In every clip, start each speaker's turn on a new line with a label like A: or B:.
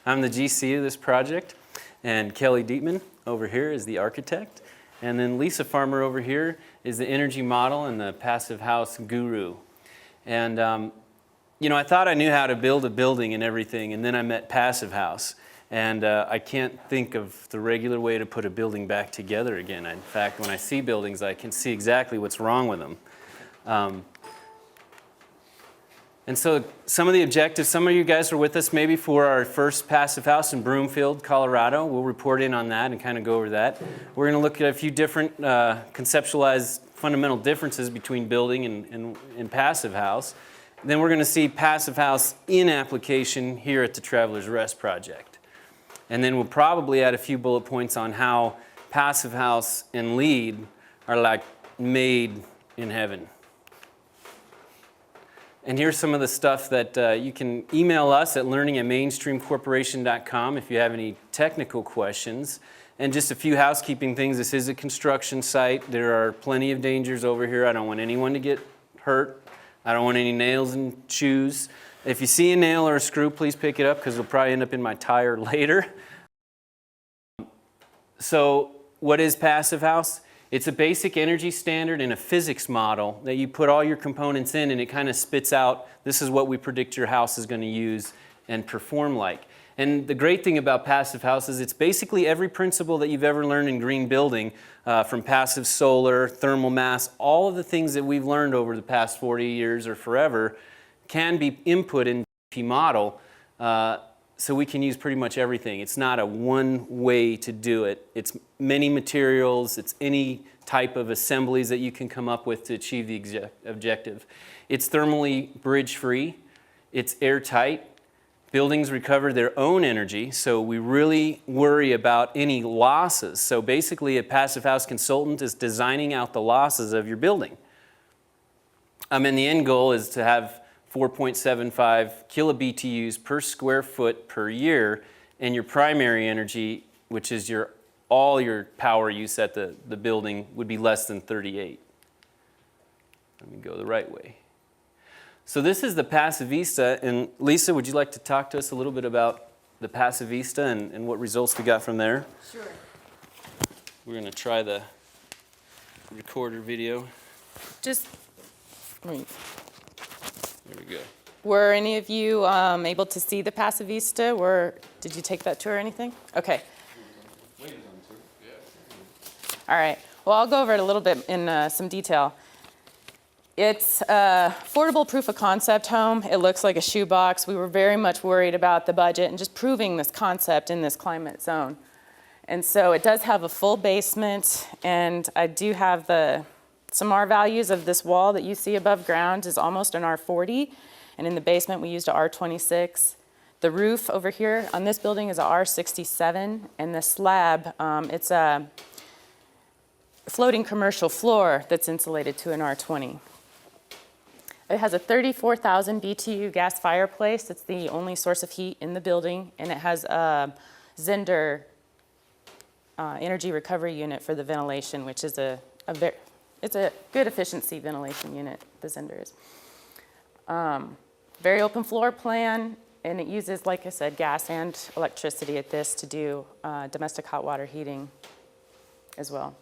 A: I'm the GC of this project, and Kelly Dietman over here is the architect. And then Lisa Farmer over here is the energy model and the passive house guru. And you know, I thought I knew how to build a building and everything, and then I met Passive House. And I can't think of the regular way to put a building back together again. In fact, when I see buildings, I can see exactly what's wrong with them. And so some of the objectives, some of you guys were with us maybe for our first Passive House in Broomfield, Colorado. We'll report in on that and kind of go over that. We're going to look at a few different conceptualized fundamental differences between building and Passive House. Then we're going to see Passive House in application here at the Travelers Rest Project. And then we'll probably add a few bullet points on how Passive House and LEED are like made in heaven. And here's some of the stuff that you can email us at learning@mainstreamcorporation.com if you have any technical questions. And just a few housekeeping things. This is a construction site. There are plenty of dangers over here. I don't want anyone to get hurt. I don't want any nails and shoes. If you see a nail or a screw, please pick it up because it'll probably end up in my tire later. So what is Passive House? It's a basic energy standard and a physics model that you put all your components in, and it kind of spits out, this is what we predict your house is going to use and perform like. And the great thing about Passive House is it's basically every principle that you've ever learned in green building, from passive solar, thermal mass, all of the things that we've learned over the past 40 years or forever can be input in the model, so we can use pretty much everything. It's not a one way to do it. It's many materials, it's any type of assemblies that you can come up with to achieve the objective. It's thermally bridge free, it's airtight, buildings recover their own energy, so we really worry about any losses. So basically a Passive House consultant is designing out the losses of your building. And the end goal is to have 4.75 kilobTUs per square foot per year, and your primary energy, which is all your power use at the building, would be less than 38. Let me go the right way. So this is the Passivista, and Lisa, would you like to talk to us a little bit about the Passivista and what results we got from there?
B: Sure.
A: We're going to try the recorder video.
B: Just, wait.
A: There we go.
B: Were any of you able to see the Passivista? Did you take that tour or anything? Okay. All right. Well, I'll go over it a little bit in some detail. It's a affordable proof of concept home. It looks like a shoebox. We were very much worried about the budget and just proving this concept in this climate zone. And so it does have a full basement, and I do have some R values of this wall that you see above ground is almost an R40, and in the basement we used a R26. The roof over here on this building is a R67, and the slab, it's a floating commercial floor that's insulated to an R20. It has a 34,000 BTU gas fireplace. It's the only source of heat in the building, and it has a Zehnder energy recovery unit for the ventilation, which is it's a good efficiency ventilation unit, the Zehnder is. Very open floor plan, and it uses, like I said, gas and electricity at this to do domestic hot water heating as well.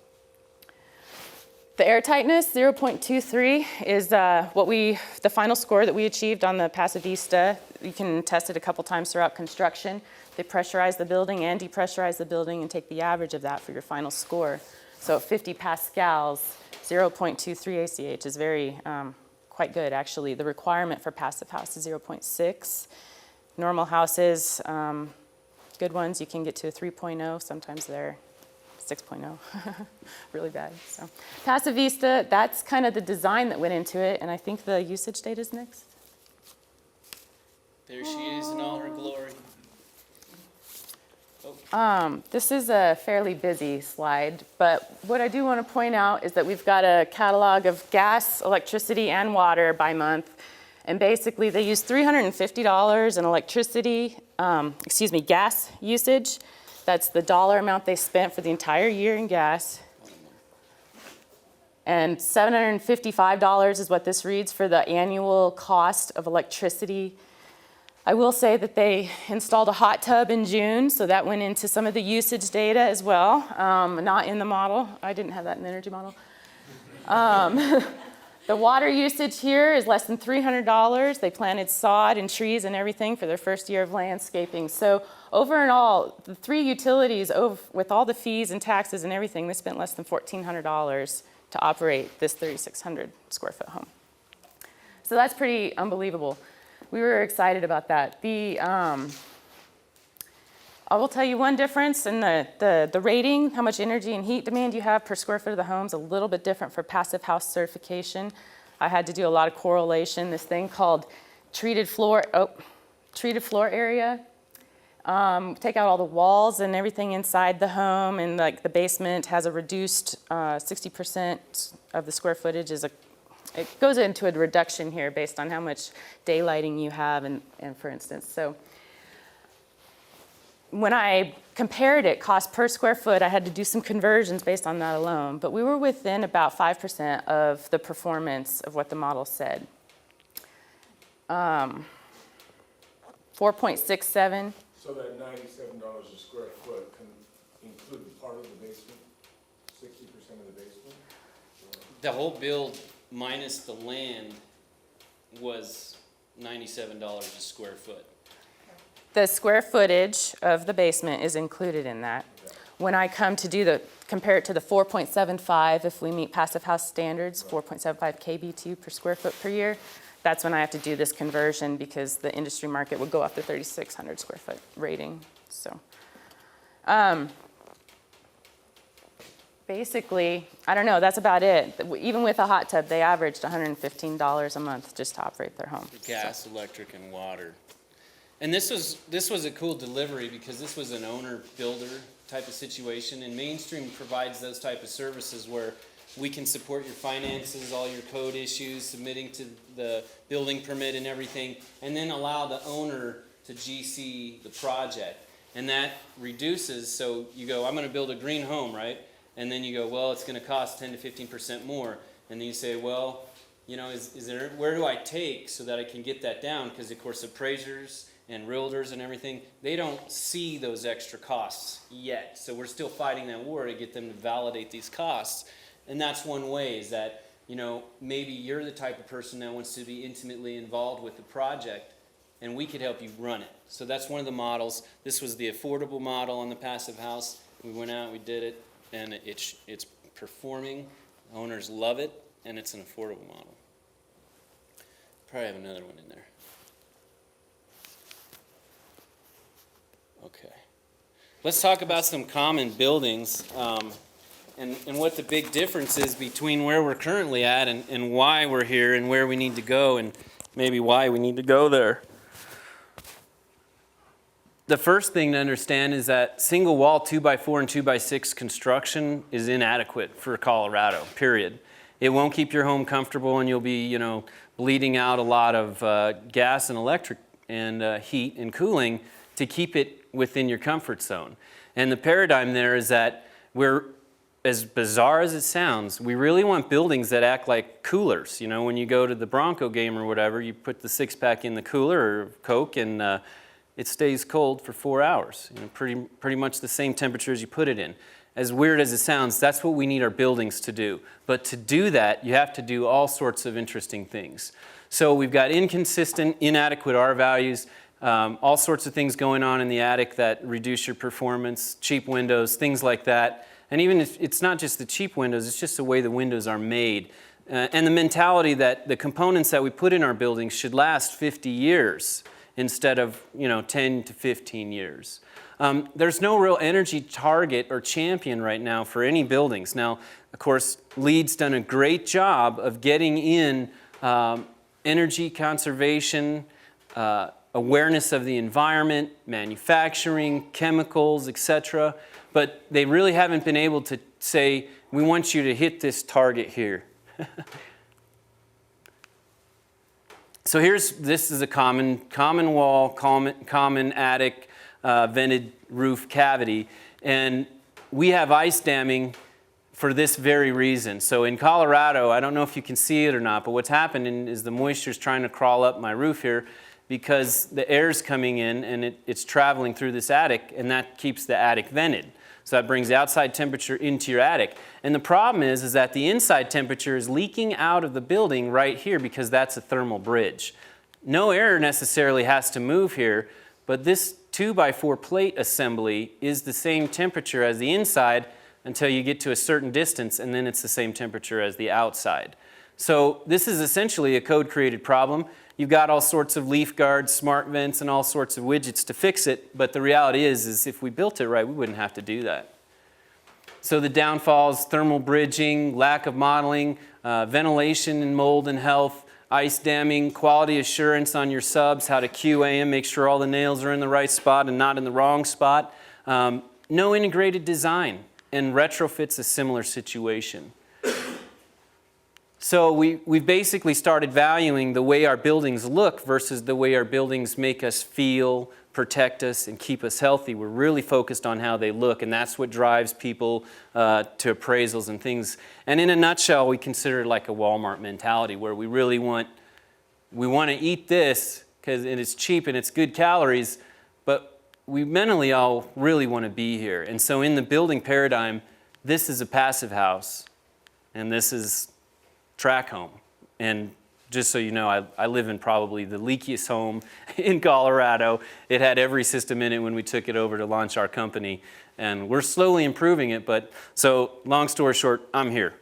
B: The air tightness, 0.23, is the final score that we achieved on the Passivista. You can test it a couple times throughout construction. They pressurize the building and depressurize the building and take the average of that for your final score. So 50 pascals, 0.23 ACH is very quite good, actually. The requirement for Passive House is 0.6. Normal houses, good ones, you can get to a 3.0. Sometimes they're 6.0, really bad. So Passivista, that's kind of the design that went into it, and I think the usage data is next.
A: There she is in all her glory.
B: This is a fairly busy slide, but what I do want to point out is that we've got a catalog of gas, electricity, and water by month, and basically they use $350 in electricity, gas usage. That's the dollar amount they spent for the entire year in gas. And $755 is what this reads for the annual cost of electricity. I will say that they installed a hot tub in June, so that went into some of the usage data as well, not in the model. I didn't have that in the energy model. The water usage here is less than $300. They planted sod and trees and everything for their first year of landscaping. So over and all, the 3 utilities, with all the fees and taxes and everything, they spent less than $1,400 to operate this 3,600 square foot home. So that's pretty unbelievable. We were excited about that. I will tell you one difference in the rating, how much energy and heat demand you have per square foot of the home is a little bit different for passive house certification. I had to do a lot of correlation. This thing called treated floor area. Take out all the walls and everything inside the home, and like the basement has a reduced 60% of the square footage it goes into a reduction here based on how much daylighting you have and for instance. So when I compared it cost per square foot, I had to do some conversions based on that alone, but we were within about 5% of the performance of what the model said. 4.67.
C: So that $97 a square foot can include part of the basement, 60% of the basement?
A: The whole build minus the land was $97 a square foot.
B: The square footage of the basement is included in that. When I come to compare it to the 4.75, if we meet passive house standards, 4.75 kBTU per square foot per year, that's when I have to do this conversion because the industry market would go off the 3,600 square foot rating. So, basically, I don't know, that's about it. Even with a hot tub, they averaged $115 a month just to operate their home.
A: Gas, electric, and water. And this was a cool delivery because this was an owner-builder type of situation, and Mainstream provides those type of services where we can support your finances, all your code issues, submitting to the building permit and everything, and then allow the owner to GC the project. And that reduces, so you go, I'm going to build a green home, right? And then you go, well, it's going to cost 10 to 15% more. And then you say, well, you know, where do I take so that I can get that down? Because, of course, appraisers and realtors and everything, they don't see those extra costs yet. So we're still fighting that war to get them to validate these costs. And that's one way is that, you know, maybe you're the type of person that wants to be intimately involved with the project, and we could help you run it. So that's one of the models. This was the affordable model on the passive house. We went out, we did it, and it's performing. Owners love it, and it's an affordable model. Probably have another one in there. Okay. Let's talk about some common buildings and what the big difference is between where we're currently at and why we're here and where we need to go and maybe why we need to go there. The first thing to understand is that single wall 2x4 and 2x6 construction is inadequate for Colorado, period. It won't keep your home comfortable, and you'll be, you know, bleeding out a lot of gas and electric and heat and cooling to keep it within your comfort zone. And the paradigm there is that we're, as bizarre as it sounds, we really want buildings that act like coolers. You know, when you go to the Bronco game or whatever, you put the six-pack in the cooler or Coke, and it stays cold for 4 hours. You know, pretty much the same temperature as you put it in. As weird as it sounds, that's what we need our buildings to do. But to do that, you have to do all sorts of interesting things. So we've got inconsistent, inadequate R values, all sorts of things going on in the attic that reduce your performance, cheap windows, things like that. And even if it's not just the cheap windows, it's just the way the windows are made. And the mentality that the components that we put in our buildings should last 50 years instead of, you know, 10 to 15 years. There's no real energy target or champion right now for any buildings. Now, of course, LEED's done a great job of getting in energy conservation, awareness of the environment, manufacturing, chemicals, etc. But they really haven't been able to say, we want you to hit this target here. So this is a common wall, common attic, vented roof cavity. And we have ice damming for this very reason. So in Colorado, I don't know if you can see it or not, but what's happening is the moisture is trying to crawl up my roof here. because the air's coming in and it's traveling through this attic, and that keeps the attic vented. So that brings the outside temperature into your attic. And the problem is that the inside temperature is leaking out of the building right here because that's a thermal bridge. No air necessarily has to move here, but this 2x4 plate assembly is the same temperature as the inside until you get to a certain distance, and then it's the same temperature as the outside. So this is essentially a code-created problem. You've got all sorts of leaf guards, smart vents, and all sorts of widgets to fix it, but the reality is if we built it right, we wouldn't have to do that. So the downfalls: thermal bridging, lack of modeling, ventilation and mold and health, ice damming, quality assurance on your subs, how to QA them, make sure all the nails are in the right spot and not in the wrong spot. No integrated design, and retrofit's a similar situation. So we've basically started valuing the way our buildings look versus the way our buildings make us feel, protect us, and keep us healthy. We're really focused on how they look, and that's what drives people to appraisals and things. And in a nutshell, we consider it like a Walmart mentality, where we really want to eat this because it's cheap and it's good calories, but we mentally all really want to be here. And so in the building paradigm, this is a passive house, and this is track home. And just so you know, I live in probably the leakiest home in Colorado. It had every system in it when we took it over to launch our company. And we're slowly improving it, but so long story short, I'm here.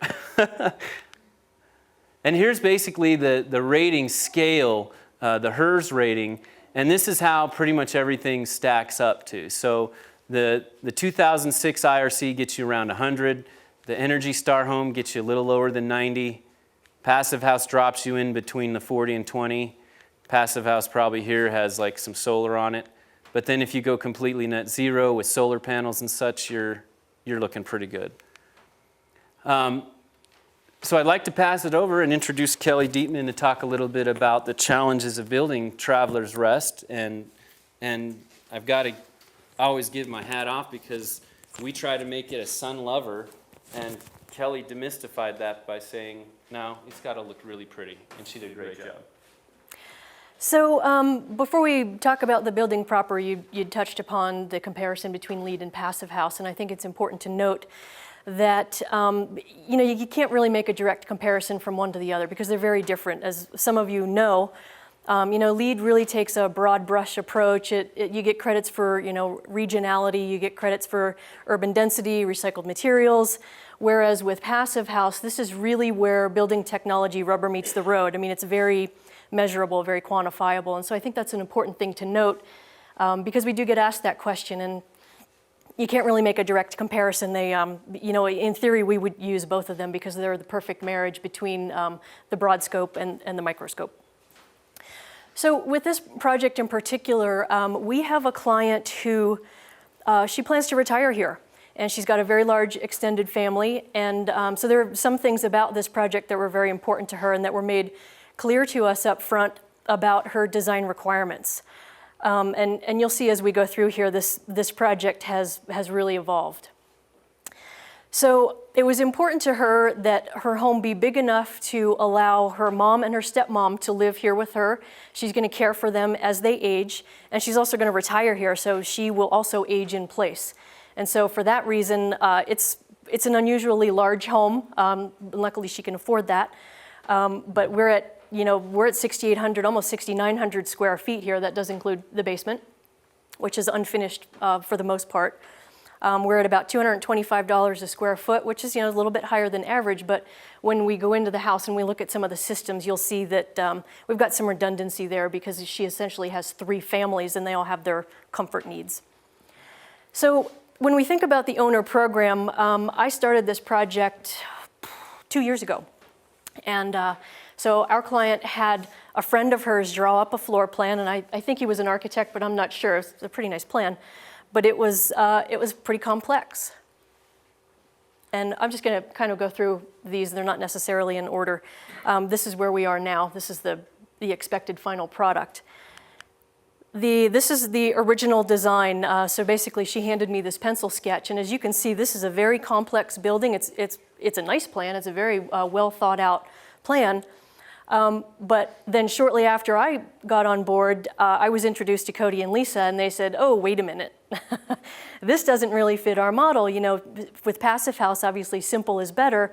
A: And here's basically the rating scale, the HERS rating, and this is how pretty much everything stacks up to. So the 2006 IRC gets you around 100. The Energy Star Home gets you a little lower than 90. Passive House drops you in between the 40 and 20. Passive House probably here has like some solar on it. But then if you go completely net zero with solar panels and such, you're looking pretty good. So I'd like to pass it over and introduce Kelly Dietman to talk a little bit about the challenges of building Travelers Rest. And I've got to always give my hat off because we try to make it a sun lover, and Kelly demystified that by saying, no, it's got to look really pretty, and she did a great job.
D: So before we talk about the building proper, you touched upon the comparison between LEED and Passive House, and I think it's important to note that you can't really make a direct comparison from one to the other because they're very different. As some of you know, LEED really takes a broad brush approach. You get credits for regionality, you get credits for urban density, recycled materials. Whereas with Passive House, this is really where building technology rubber meets the road. I mean, it's very measurable, very quantifiable. And so I think that's an important thing to note because we do get asked that question, and you can't really make a direct comparison. They, in theory, we would use both of them because they're the perfect marriage between the broad scope and the microscope. So with this project in particular, we have a client who, she plans to retire here. And she's got a very large extended family. And so there are some things about this project that were very important to her and that were made clear to us up front about her design requirements. And you'll see as we go through here, this project has really evolved. So it was important to her that her home be big enough to allow her mom and her stepmom to live here with her. She's going to care for them as they age, and she's also going to retire here, so she will also age in place. And so for that reason, it's an unusually large home. Luckily, she can afford that. But we're at 6,800, almost 6,900 square feet here. That does include the basement, which is unfinished for the most part. We're at about $225 a square foot, which is a little bit higher than average. But when we go into the house and we look at some of the systems, you'll see that we've got some redundancy there because she essentially has 3 families and they all have their comfort needs. So when we think about the owner program, I started this project 2 years ago. And so our client had a friend of hers draw up a floor plan, and I think he was an architect, but I'm not sure. It's a pretty nice plan. But it was pretty complex. And I'm just going to kind of go through these. They're not necessarily in order. This is where we are now. This is the expected final product. This is the original design. So basically, she handed me this pencil sketch, and as you can see, this is a very complex building. It's a nice plan. It's a very well thought out plan. But then shortly after I got on board, I was introduced to Cody and Lisa, and they said, oh, wait a minute. This doesn't really fit our model. You know, with Passive House, obviously simple is better,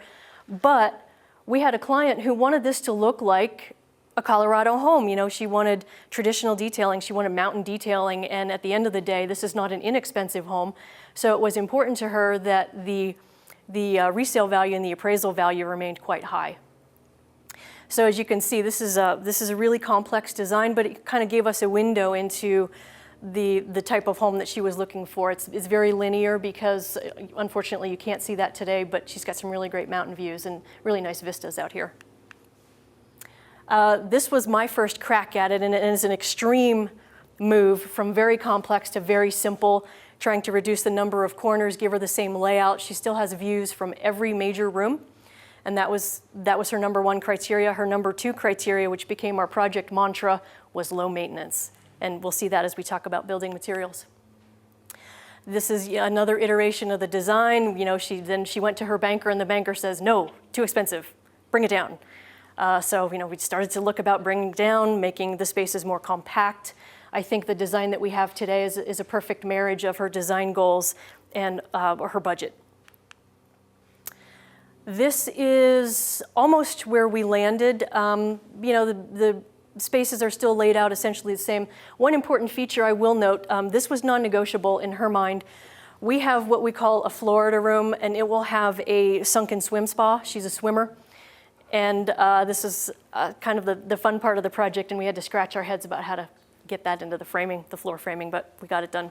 D: but we had a client who wanted this to look like a Colorado home. You know, she wanted traditional detailing, she wanted mountain detailing, and at the end of the day, this is not an inexpensive home. So it was important to her that the resale value and the appraisal value remained quite high. So as you can see, this is a really complex design, but it kind of gave us a window into the type of home that she was looking for. It's very linear because unfortunately you can't see that today, but she's got some really great mountain views and really nice vistas out here. This was my first crack at it, and it is an extreme move from very complex to very simple, trying to reduce the number of corners, give her the same layout. She still has views from every major room. And that was her number one criteria. Her number two criteria, which became our project mantra, was low maintenance. And we'll see that as we talk about building materials. This is another iteration of the design. You know, she went to her banker, and the banker says, no, too expensive, bring it down. So, you know, we started to look about bringing down, making the spaces more compact. I think the design that we have today is a perfect marriage of her design goals and her budget. This is almost where we landed. You know, the spaces are still laid out essentially the same. One important feature I will note, this was non-negotiable in her mind. We have what we call a Florida room, and it will have a sunken swim spa. She's a swimmer. And this is kind of the fun part of the project, and we had to scratch our heads about how to get that into the framing, the floor framing, but we got it done.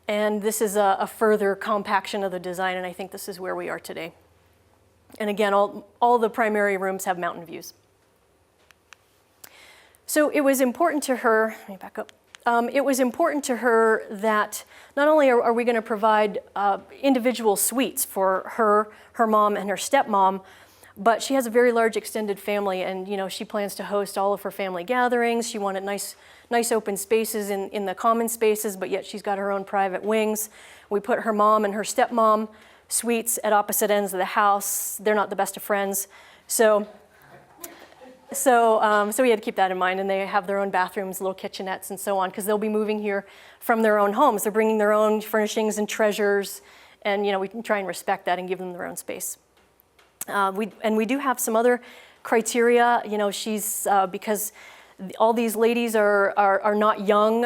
D: And this is a further compaction of the design, and I think this is where we are today. And again, all the primary rooms have mountain views. So it was important to her, let me back up. It was important to her that not only are we going to provide individual suites for her mom and her stepmom, but she has a very large extended family, and you know, she plans to host all of her family gatherings. She wanted nice open spaces in the common spaces, but yet she's got her own private wings. We put her mom and her stepmom suites at opposite ends of the house. They're not the best of friends. So we had to keep that in mind, and they have their own bathrooms, little kitchenettes, and so on, because they'll be moving here from their own homes. They're bringing their own furnishings and treasures, and you know, we can try and respect that and give them their own space. We do have some other criteria. You know, she's because all these ladies are not young.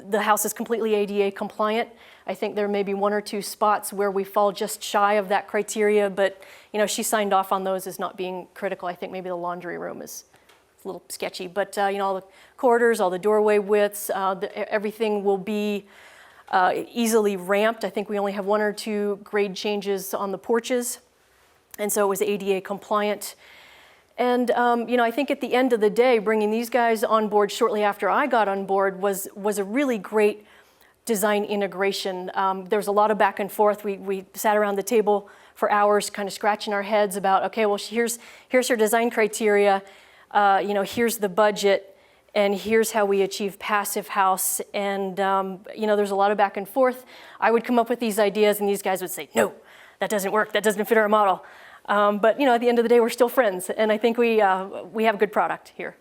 D: The house is completely ADA compliant. I think there may be one or two spots where we fall just shy of that criteria, but you know, she signed off on those as not being critical. I think maybe the laundry room is a little sketchy, but you know, all the corridors, all the doorway widths, everything will be easily ramped. I think we only have one or two grade changes on the porches, and so it was ADA compliant. And you know, I think at the end of the day, bringing these guys on board shortly after I got on board was a really great design integration. There was a lot of back and forth. We sat around the table for hours, kind of scratching our heads about, okay, well, here's her design criteria. You know, here's the budget, and here's how we achieve Passive House. And you know, there's a lot of back and forth. I would come up with these ideas, and these guys would say, no, that doesn't work. That doesn't fit our model. But you know, at the end of the day, we're still friends, and I think we have a good product here.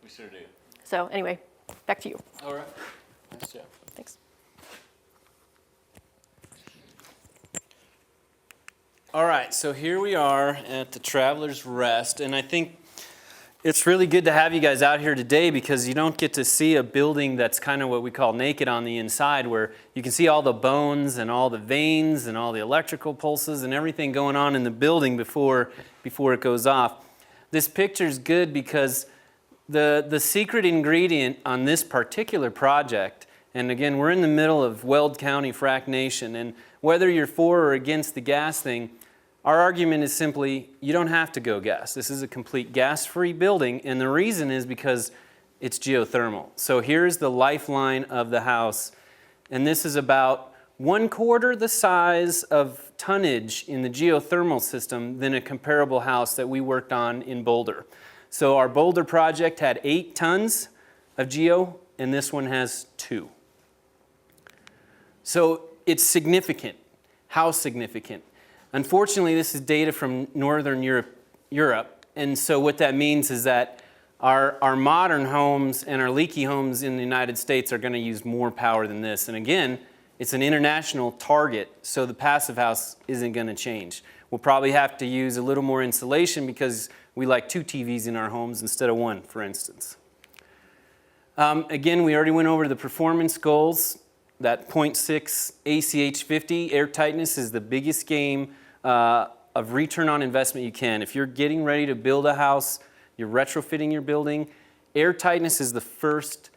A: We sure do.
D: So anyway, back to you.
A: All right. Nice job.
D: Thanks.
A: All right, so here we are at the Traveler's Rest, and I think it's really good to have you guys out here today because you don't get to see a building that's kind of what we call naked on the inside, where you can see all the bones and all the veins and all the electrical pulses and everything going on in the building before it goes off. This picture's good because the secret ingredient on this particular project, and again, we're in the middle of Weld County Frac Nation, and whether you're for or against the gas thing, our argument is simply, you don't have to go gas. This is a complete gas-free building, and the reason is because it's geothermal. So here's the lifeline of the house, and this is about 1/4 the size of tonnage in the geothermal system than a comparable house that we worked on in Boulder. So our Boulder project had 8 tons of geo, and this one has 2. So it's significant. How significant? Unfortunately, this is data from Northern Europe Europe. And so what that means is that our modern homes and our leaky homes in the United States are going to use more power than this. And again, it's an international target, so the passive house isn't going to change. We'll probably have to use a little more insulation because we like 2 TVs in our homes instead of 1, for instance. Again, we already went over the performance goals. That 0.6 ACH 50 air tightness is the biggest game of return on investment you can. If you're getting ready to build a house, you're retrofitting your building, air tightness is the first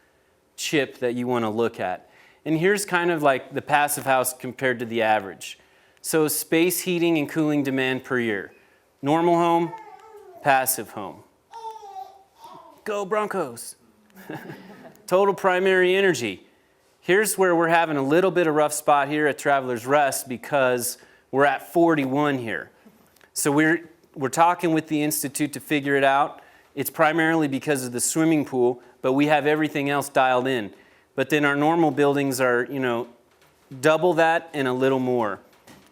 A: chip that you want to look at. And here's kind of like the passive house compared to the average. So space heating and cooling demand per year. Normal home, passive home. Go Broncos. Total primary energy. Here's where we're having a little bit of rough spot here at Travelers Rest because we're at 41 here. So we're talking with the Institute to figure it out. It's primarily because of the swimming pool, but we have everything else dialed in. But then our normal buildings are, double that and a little more.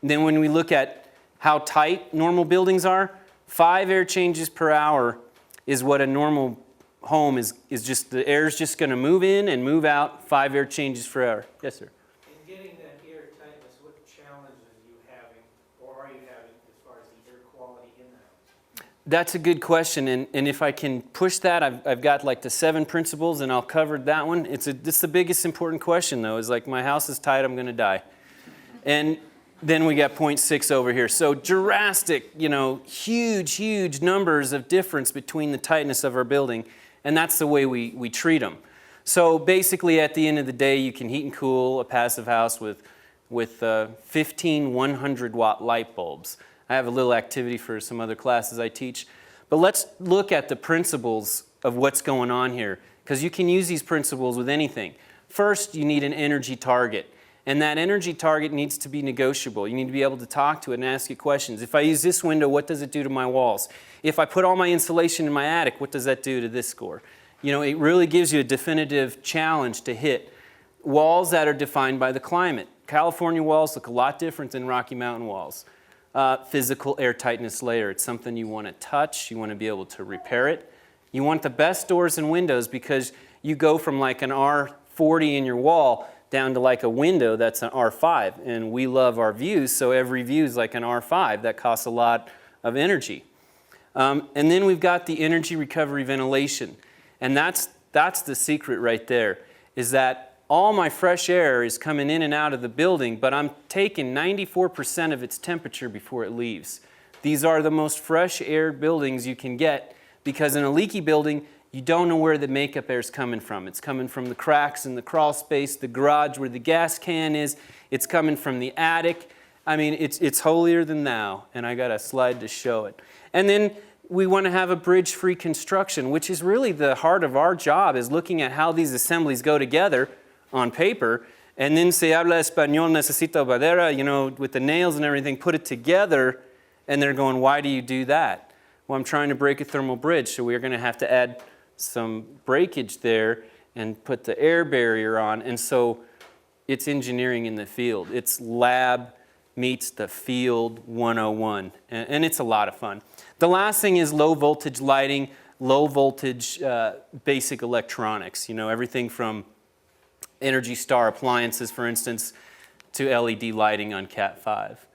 A: Then when we look at how tight normal buildings are, 5 air changes per hour is what a normal home is just, the air is just going to move in and move out, 5 air changes per hour. Yes, sir.
E: In getting that air tightness, what challenges are you having, or are you having, as far as the air quality in the house?
A: That's a good question, and if I can push that, I've got like the 7 principles, and I'll cover that one. It's the biggest important question, though, is like my house is tight, I'm going to die. And then we got 0.6 over here. So drastic, huge numbers of difference between the tightness of our building, and that's the way we treat them. So basically, at the end of the day, you can heat and cool a passive house with 15 100-watt light bulbs. I have a little activity for some other classes I teach. But let's look at the principles of what's going on here, because you can use these principles with anything. First, you need an energy target. And that energy target needs to be negotiable. You need to be able to talk to it and ask it questions. If I use this window, what does it do to my walls? If I put all my insulation in my attic, what does that do to this score? It really gives you a definitive challenge to hit. Walls that are defined by the climate. California walls look a lot different than Rocky Mountain walls. Physical air tightness layer. It's something you want to touch. You want to be able to repair it. You want the best doors and windows because you go from like an R40 in your wall down to like a window that's an R5. And we love our views, so every view is like an R5. That costs a lot of energy. And then we've got the energy recovery ventilation. And that's the secret right there, is that all my fresh air is coming in and out of the building, but I'm taking 94% of its temperature before it leaves. These are the most fresh air buildings you can get because in a leaky building, you don't know where the makeup air is coming from. It's coming from the cracks in the crawl space, the garage where the gas can is. It's coming from the attic. I mean, it's holier than thou, and I got a slide to show it. And then we want to have a bridge-free construction, which is really the heart of our job, is looking at how these assemblies go together on paper, and then se habla español, necesito madera, with the nails and everything, put it together, and they're going, why do you do that? Well, I'm trying to break a thermal bridge, so we're going to have to add some breakage there and put the air barrier on. And so it's engineering in the field. It's lab meets the field 101. And it's a lot of fun. The last thing is low voltage lighting, low voltage basic electronics. Everything from Energy Star appliances, for instance, to LED lighting on Cat 5.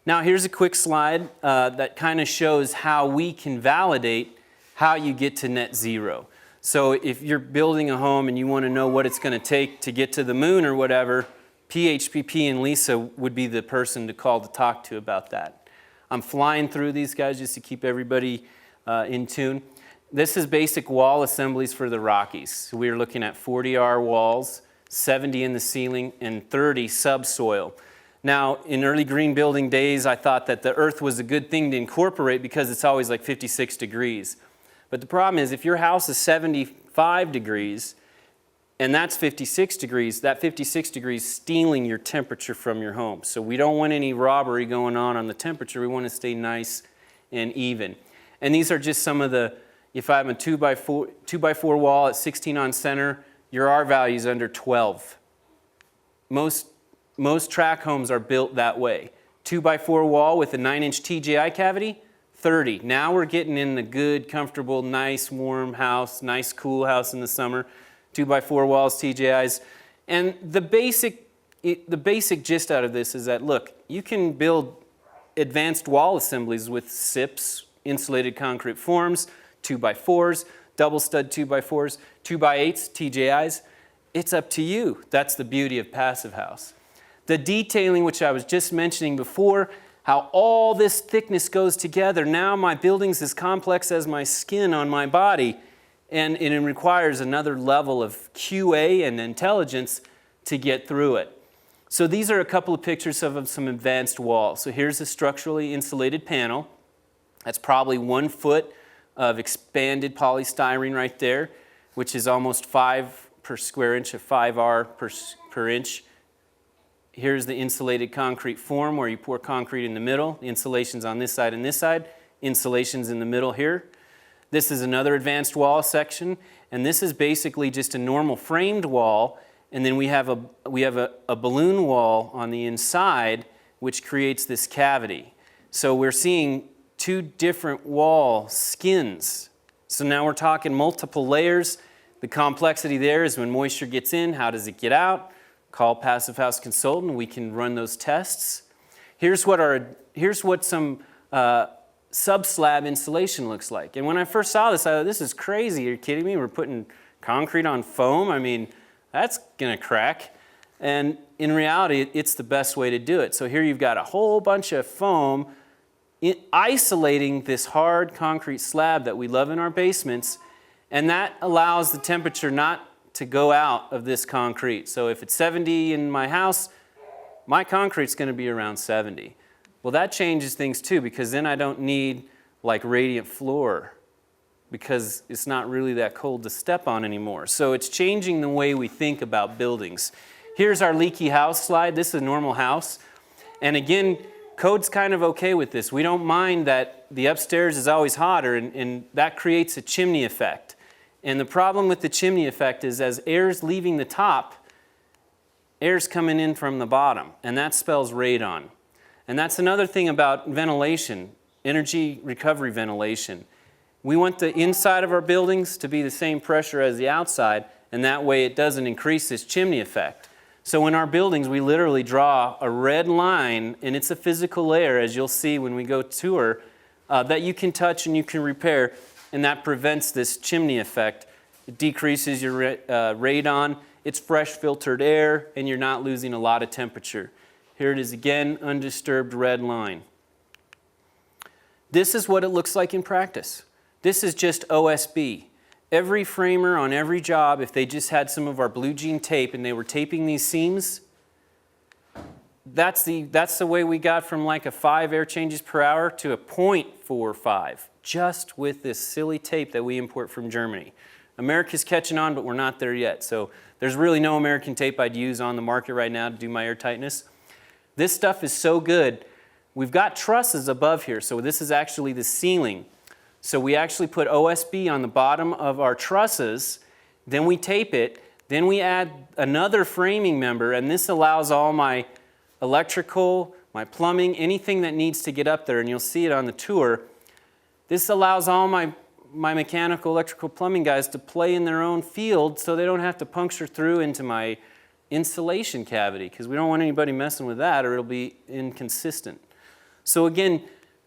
A: Now here's a quick slide that kind of shows how we can validate how you get to net zero. So if you're building a home and you want to know what it's going to take to get to the moon or whatever, PHPP and Lisa would be the person to call to talk to about that. I'm flying through these guys just to keep everybody in tune. This is basic wall assemblies for the Rockies. So we are looking at 40R walls, 70 in the ceiling, and 30 subsoil. Now, in early green building days, I thought that the earth was a good thing to incorporate because it's always like 56 degrees. But the problem is if your house is 75 degrees and that's 56 degrees, that 56 degrees is stealing your temperature from your home. So we don't want any robbery going on the temperature. We want to stay nice and even. And these are just some of the, if I have a 2x4 wall at 16 on center, your R value is under 12. Most tract homes are built that way. 2x4 wall with a 9-inch TGI cavity, 30. Now we're getting in the good, comfortable, nice, warm house, nice, cool house in the summer. 2x4 walls, TJIs. And the basic gist out of this is that, look, you can build advanced wall assemblies with SIPs, insulated concrete forms, 2x4s, double stud 2x4s, 2x8s, TJIs. It's up to you. That's the beauty of Passive House. The detailing, which I was just mentioning before, how all this thickness goes together. Now my building's as complex as my skin on my body, and it requires another level of QA and intelligence to get through it. So these are a couple of pictures of some advanced walls. So here's a structurally insulated panel. That's probably 1 foot of expanded polystyrene right there, which is almost 5 per square inch of 5R per inch. Here's the insulated concrete form where you pour concrete in the middle. The insulation's on this side and this side. Insulation's in the middle here. This is another advanced wall section, and this is basically just a normal framed wall, and then we have a balloon wall on the inside which creates this cavity. So we're seeing 2 different wall skins. So now we're talking multiple layers. The complexity there is when moisture gets in, how does it get out? Call Passive House Consultant, we can run those tests. Here's what some sub-slab insulation looks like. And when I first saw this, I thought, this is crazy, are you kidding me? We're putting concrete on foam? I mean, that's gonna crack. And in reality, it's the best way to do it. So here you've got a whole bunch of foam isolating this hard concrete slab that we love in our basements, and that allows the temperature not to go out of this concrete. So if it's 70 in my house, my concrete's gonna be around 70. Well, that changes things too, because then I don't need like radiant floor, because it's not really that cold to step on anymore. So it's changing the way we think about buildings. Here's our leaky house slide. This is a normal house. And again, code's kind of okay with this. We don't mind that the upstairs is always hotter, and that creates a chimney effect. And the problem with the chimney effect is as air's leaving the top, air's coming in from the bottom, and that spells radon. And that's another thing about ventilation, energy recovery ventilation. We want the inside of our buildings to be the same pressure as the outside, and that way it doesn't increase this chimney effect. So in our buildings, we literally draw a red line, and it's a physical layer, as you'll see when we go tour, that you can touch and you can repair, and that prevents this chimney effect. It decreases your radon, it's fresh filtered air, and you're not losing a lot of temperature. Here it is again, undisturbed red line. This is what it looks like in practice. This is just OSB. Every framer on every job, if they just had some of our Blue Jean tape and they were taping these seams, that's the way we got from like a 5 air changes per hour to a 0.45, just with this silly tape that we import from Germany. America's catching on, but we're not there yet. So there's really no American tape I'd use on the market right now to do my air tightness. This stuff is so good. We've got trusses above here, so this is actually the ceiling. So we actually put OSB on the bottom of our trusses, then we tape it, then we add another framing member, and this allows all my electrical, my plumbing, anything that needs to get up there, and you'll see it on the tour. This allows all my mechanical, electrical, plumbing guys to play in their own field so they don't have to puncture through into my insulation cavity, because we don't want anybody messing with that or it'll be inconsistent. So again,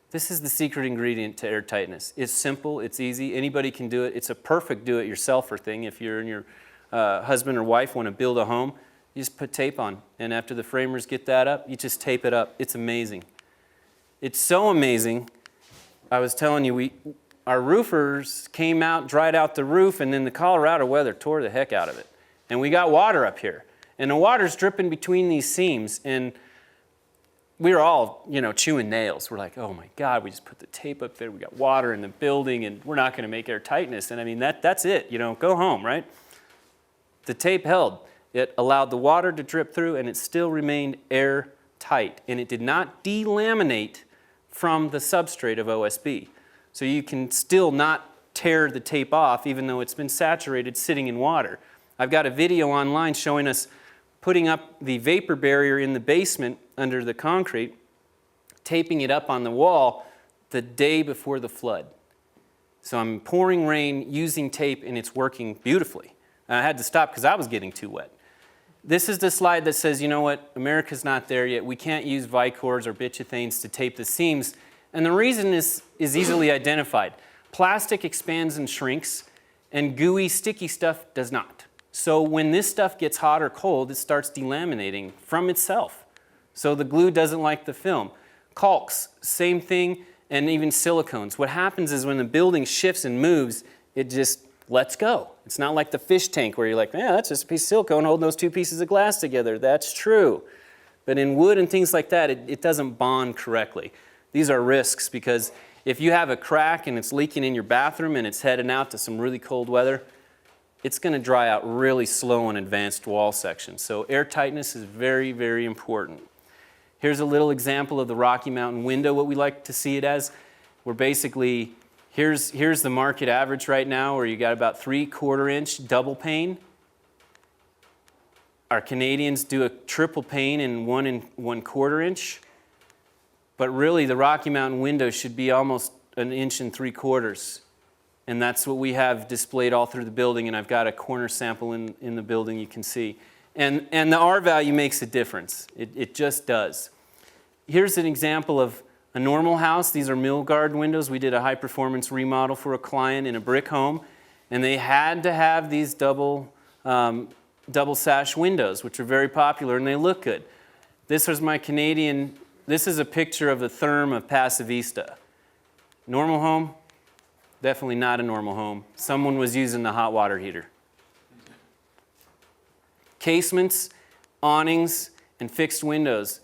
A: this is the secret ingredient to air tightness. It's simple, it's easy, anybody can do it. It's a perfect do-it-yourselfer thing. If you and your husband or wife want to build a home, you just put tape on, and after the framers get that up, you just tape it up. It's amazing. It's so amazing. I was telling you, our roofers came out, dried out the roof, and then the Colorado weather tore the heck out of it. And we got water up here, and the water's dripping between these seams, and we were all, chewing nails. We're like, oh my God, we just put the tape up there, we got water in the building, and we're not gonna make air tightness. And I mean, that's it, go home, right? The tape held. It allowed the water to drip through, and it still remained airtight, and it did not delaminate from the substrate of OSB. So you can still not tear the tape off, even though it's been saturated sitting in water. I've got a video online showing us putting up the vapor barrier in the basement under the concrete, taping it up on the wall. the day before the flood. So I'm pouring rain using tape, and it's working beautifully. And I had to stop because I was getting too wet. This is the slide that says, you know what, America's not there yet. We can't use Vicors or bituthanes to tape the seams. And the reason is easily identified. Plastic expands and shrinks, and gooey, sticky stuff does not. So when this stuff gets hot or cold, it starts delaminating from itself. So the glue doesn't like the film. Caulks, same thing, and even silicones. What happens is when the building shifts and moves, it just lets go. It's not like the fish tank where you're like, yeah, that's just a piece of silicone holding those two pieces of glass together. That's true. But in wood and things like that, it doesn't bond correctly. These are risks because if you have a crack and it's leaking in your bathroom and it's heading out to some really cold weather, it's going to dry out really slow in advanced wall sections. So airtightness is very, very important. Here's a little example of the Rocky Mountain window, what we like to see it as. We're basically, here's the market average right now, where you got about 3/4 inch double pane. Our Canadians do a triple pane in 1 1/4 inch. But really, the Rocky Mountain window should be almost 1 3/4 inches. And that's what we have displayed all through the building, and I've got a corner sample in the building you can see. And the R value makes a difference. It just does. Here's an example of a normal house. These are Milgard windows. We did a high-performance remodel for a client in a brick home, and they had to have these double sash windows, which are very popular, and they look good. This was my Canadian. This is a picture of the therm of Paso Vista. Normal home? Definitely not a normal home. Someone was using the hot water heater. Casements, awnings, and fixed windows.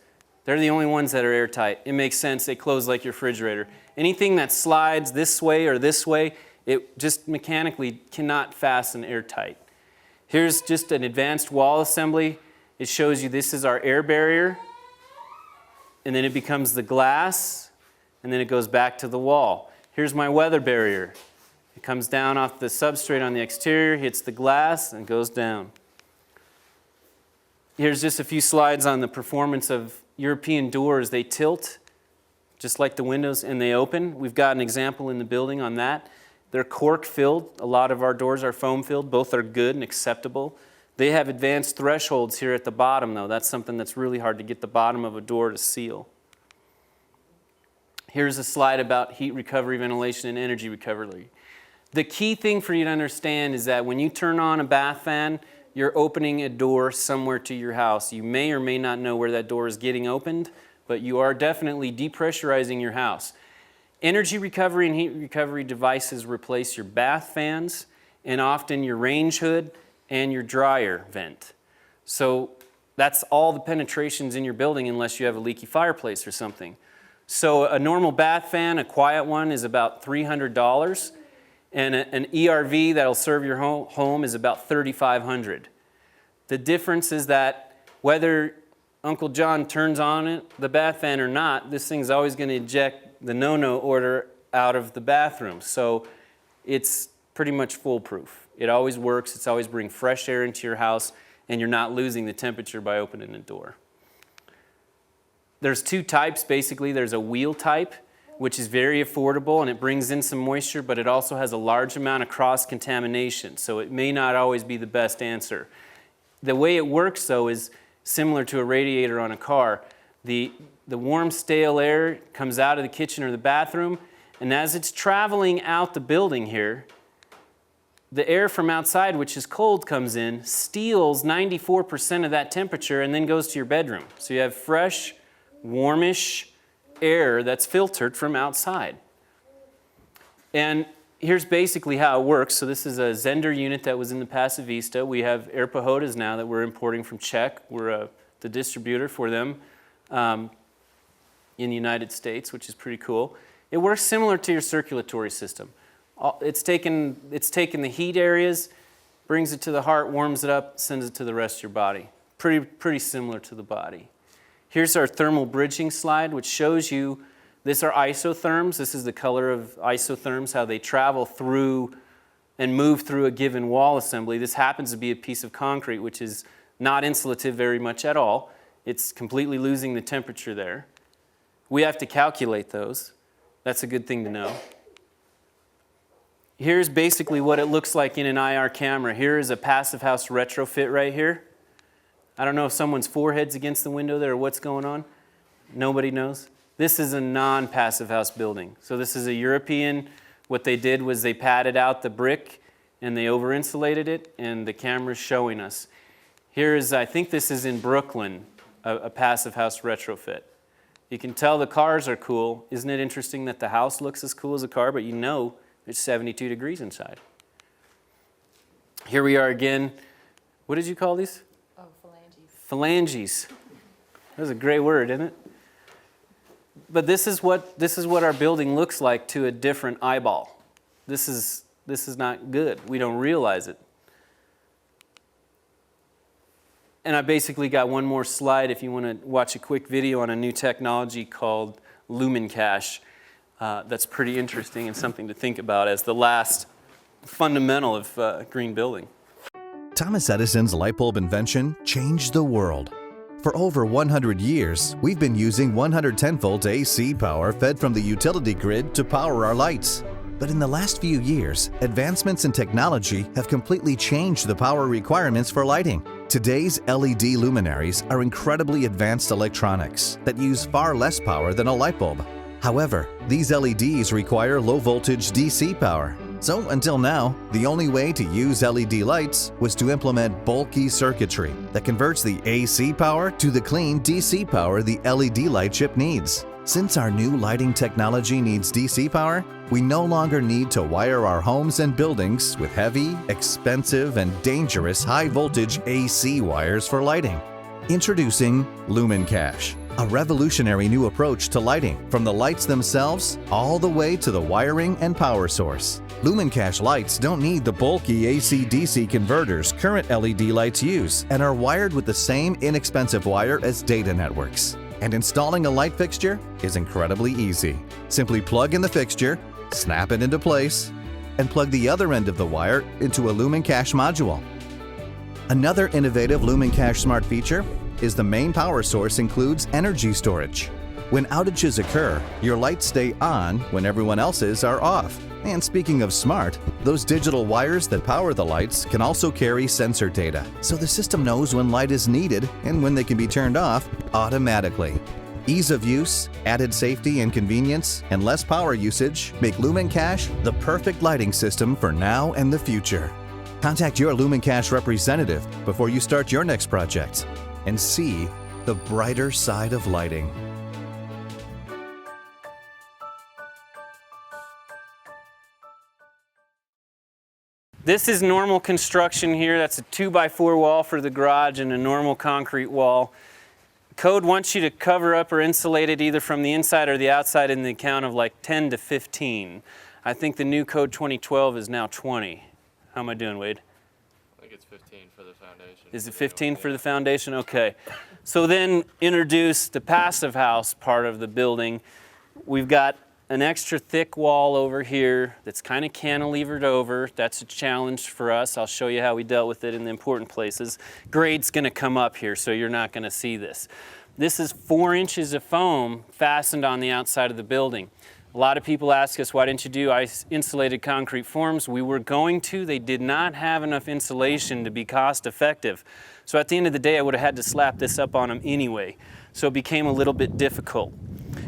A: They're the only ones that are airtight. It makes sense. They close like your refrigerator. Anything that slides this way or this way, it just mechanically cannot fasten airtight. Here's just an advanced wall assembly. It shows you this is our air barrier, and then it becomes the glass, and then it goes back to the wall. Here's my weather barrier. It comes down off the substrate on the exterior, hits the glass, and goes down. Here's just a few slides on the performance of European doors. They tilt, just like the windows, and they open. We've got an example in the building on that. They're cork-filled. A lot of our doors are foam-filled. Both are good and acceptable. They have advanced thresholds here at the bottom, though. That's something that's really hard to get the bottom of a door to seal. Here's a slide about heat recovery, ventilation, and energy recovery. The key thing for you to understand is that when you turn on a bath fan, you're opening a door somewhere to your house. You may or may not know where that door is getting opened, but you are definitely depressurizing your house. Energy recovery and heat recovery devices replace your bath fans and often your range hood and your dryer vent. So that's all the penetrations in your building unless you have a leaky fireplace or something. So a normal bath fan, a quiet one, is about $300. And an ERV that'll serve your home is about $3,500. The difference is that whether Uncle John turns on the bath fan or not, this thing's always going to eject the no-no order out of the bathroom. So it's pretty much foolproof. It always works. It's always bring fresh air into your house, and you're not losing the temperature by opening the door. There's two types, basically. There's a wheel type, which is very affordable, and it brings in some moisture, but it also has a large amount of cross-contamination, so it may not always be the best answer. The way it works, though, is similar to a radiator on a car. The warm, stale air comes out of the kitchen or the bathroom, and as it's traveling out the building here, the air from outside, which is cold, comes in, steals 94% of that temperature, and then goes to your bedroom. So you have fresh, warmish air that's filtered from outside. And here's basically how it works. So this is a Zehnder unit that was in the Paso Vista. We have Air Pohodas now that we're importing from Czech. We're the distributor for them in the United States, which is pretty cool. It works similar to your circulatory system. It's taken the heat areas, brings it to the heart, warms it up, sends it to the rest of your body. Pretty similar to the body. Here's our thermal bridging slide, which shows you, these are isotherms. This is the color of isotherms, how they travel through and move through a given wall assembly. This happens to be a piece of concrete, which is not insulative very much at all. It's completely losing the temperature there. We have to calculate those. That's a good thing to know. Here's basically what it looks like in an IR camera. Here is a passive house retrofit right here. I don't know if someone's forehead's against the window there or what's going on. Nobody knows. This is a non-passive house building. So this is a European. What they did was they padded out the brick and they over-insulated it, and the camera's showing us. Here is, I think this is in Brooklyn, a passive house retrofit. You can tell the cars are cool. Isn't it interesting that the house looks as cool as a car, but you know it's 72 degrees inside. Here we are again. What did you call these?
B: Oh, phalanges.
A: Phalanges. That was a great word, isn't it? But this is what our building looks like to a different eyeball. This is not good. We don't realize it. And I basically got one more slide if you want to watch a quick video on a new technology called LumenCache. That's pretty interesting and something to think about as the last fundamental of green building.
F: Thomas Edison's light bulb invention changed the world. For over 100 years, we've been using 110-volt AC power fed from the utility grid to power our lights. But in the last few years, advancements in technology have completely changed the power requirements for lighting. Today's LED luminaries are incredibly advanced electronics that use far less power than a light bulb. However, these LEDs require low-voltage DC power. So until now, the only way to use LED lights was to implement bulky circuitry that converts the AC power to the clean DC power the LED light chip needs. Since our new lighting technology needs DC power, we no longer need to wire our homes and buildings with heavy, expensive, and dangerous high-voltage AC wires for lighting. Introducing LumenCache, a revolutionary new approach to lighting, from the lights themselves all the way to the wiring and power source. LumenCache lights don't need the bulky AC-DC converters current LED lights use and are wired with the same inexpensive wire as data networks. And installing a light fixture is incredibly easy. Simply plug in the fixture, snap it into place, and plug the other end of the wire into a LumenCache module. Another innovative LumenCache smart feature is the main power source includes energy storage. When outages occur, your lights stay on when everyone else's are off. And speaking of smart, those digital wires that power the lights can also carry sensor data, so the system knows when light is needed and when they can be turned off automatically. Ease of use, added safety and convenience, and less power usage make LumenCache the perfect lighting system for now and the future. Contact your LumenCache representative before you start your next project and see the brighter side of lighting.
A: This is normal construction here. That's a 2x4 wall for the garage and a normal concrete wall. Code wants you to cover up or insulate it either from the inside or the outside in the count of like 10 to 15. I think the new code 2012 is now 20. How am I doing, Wade?
G: I think it's 15 for the foundation.
A: Is it 15 for the foundation? Okay. So then introduce the passive house part of the building. We've got an extra thick wall over here that's kind of cantilevered over. That's a challenge for us. I'll show you how we dealt with it in the important places. Grade's going to come up here, so you're not going to see this. This is 4 inches of foam fastened on the outside of the building. A lot of people ask us, why didn't you do insulated concrete forms? We were going to. They did not have enough insulation to be cost effective. So at the end of the day, I would have had to slap this up on them anyway. So it became a little bit difficult.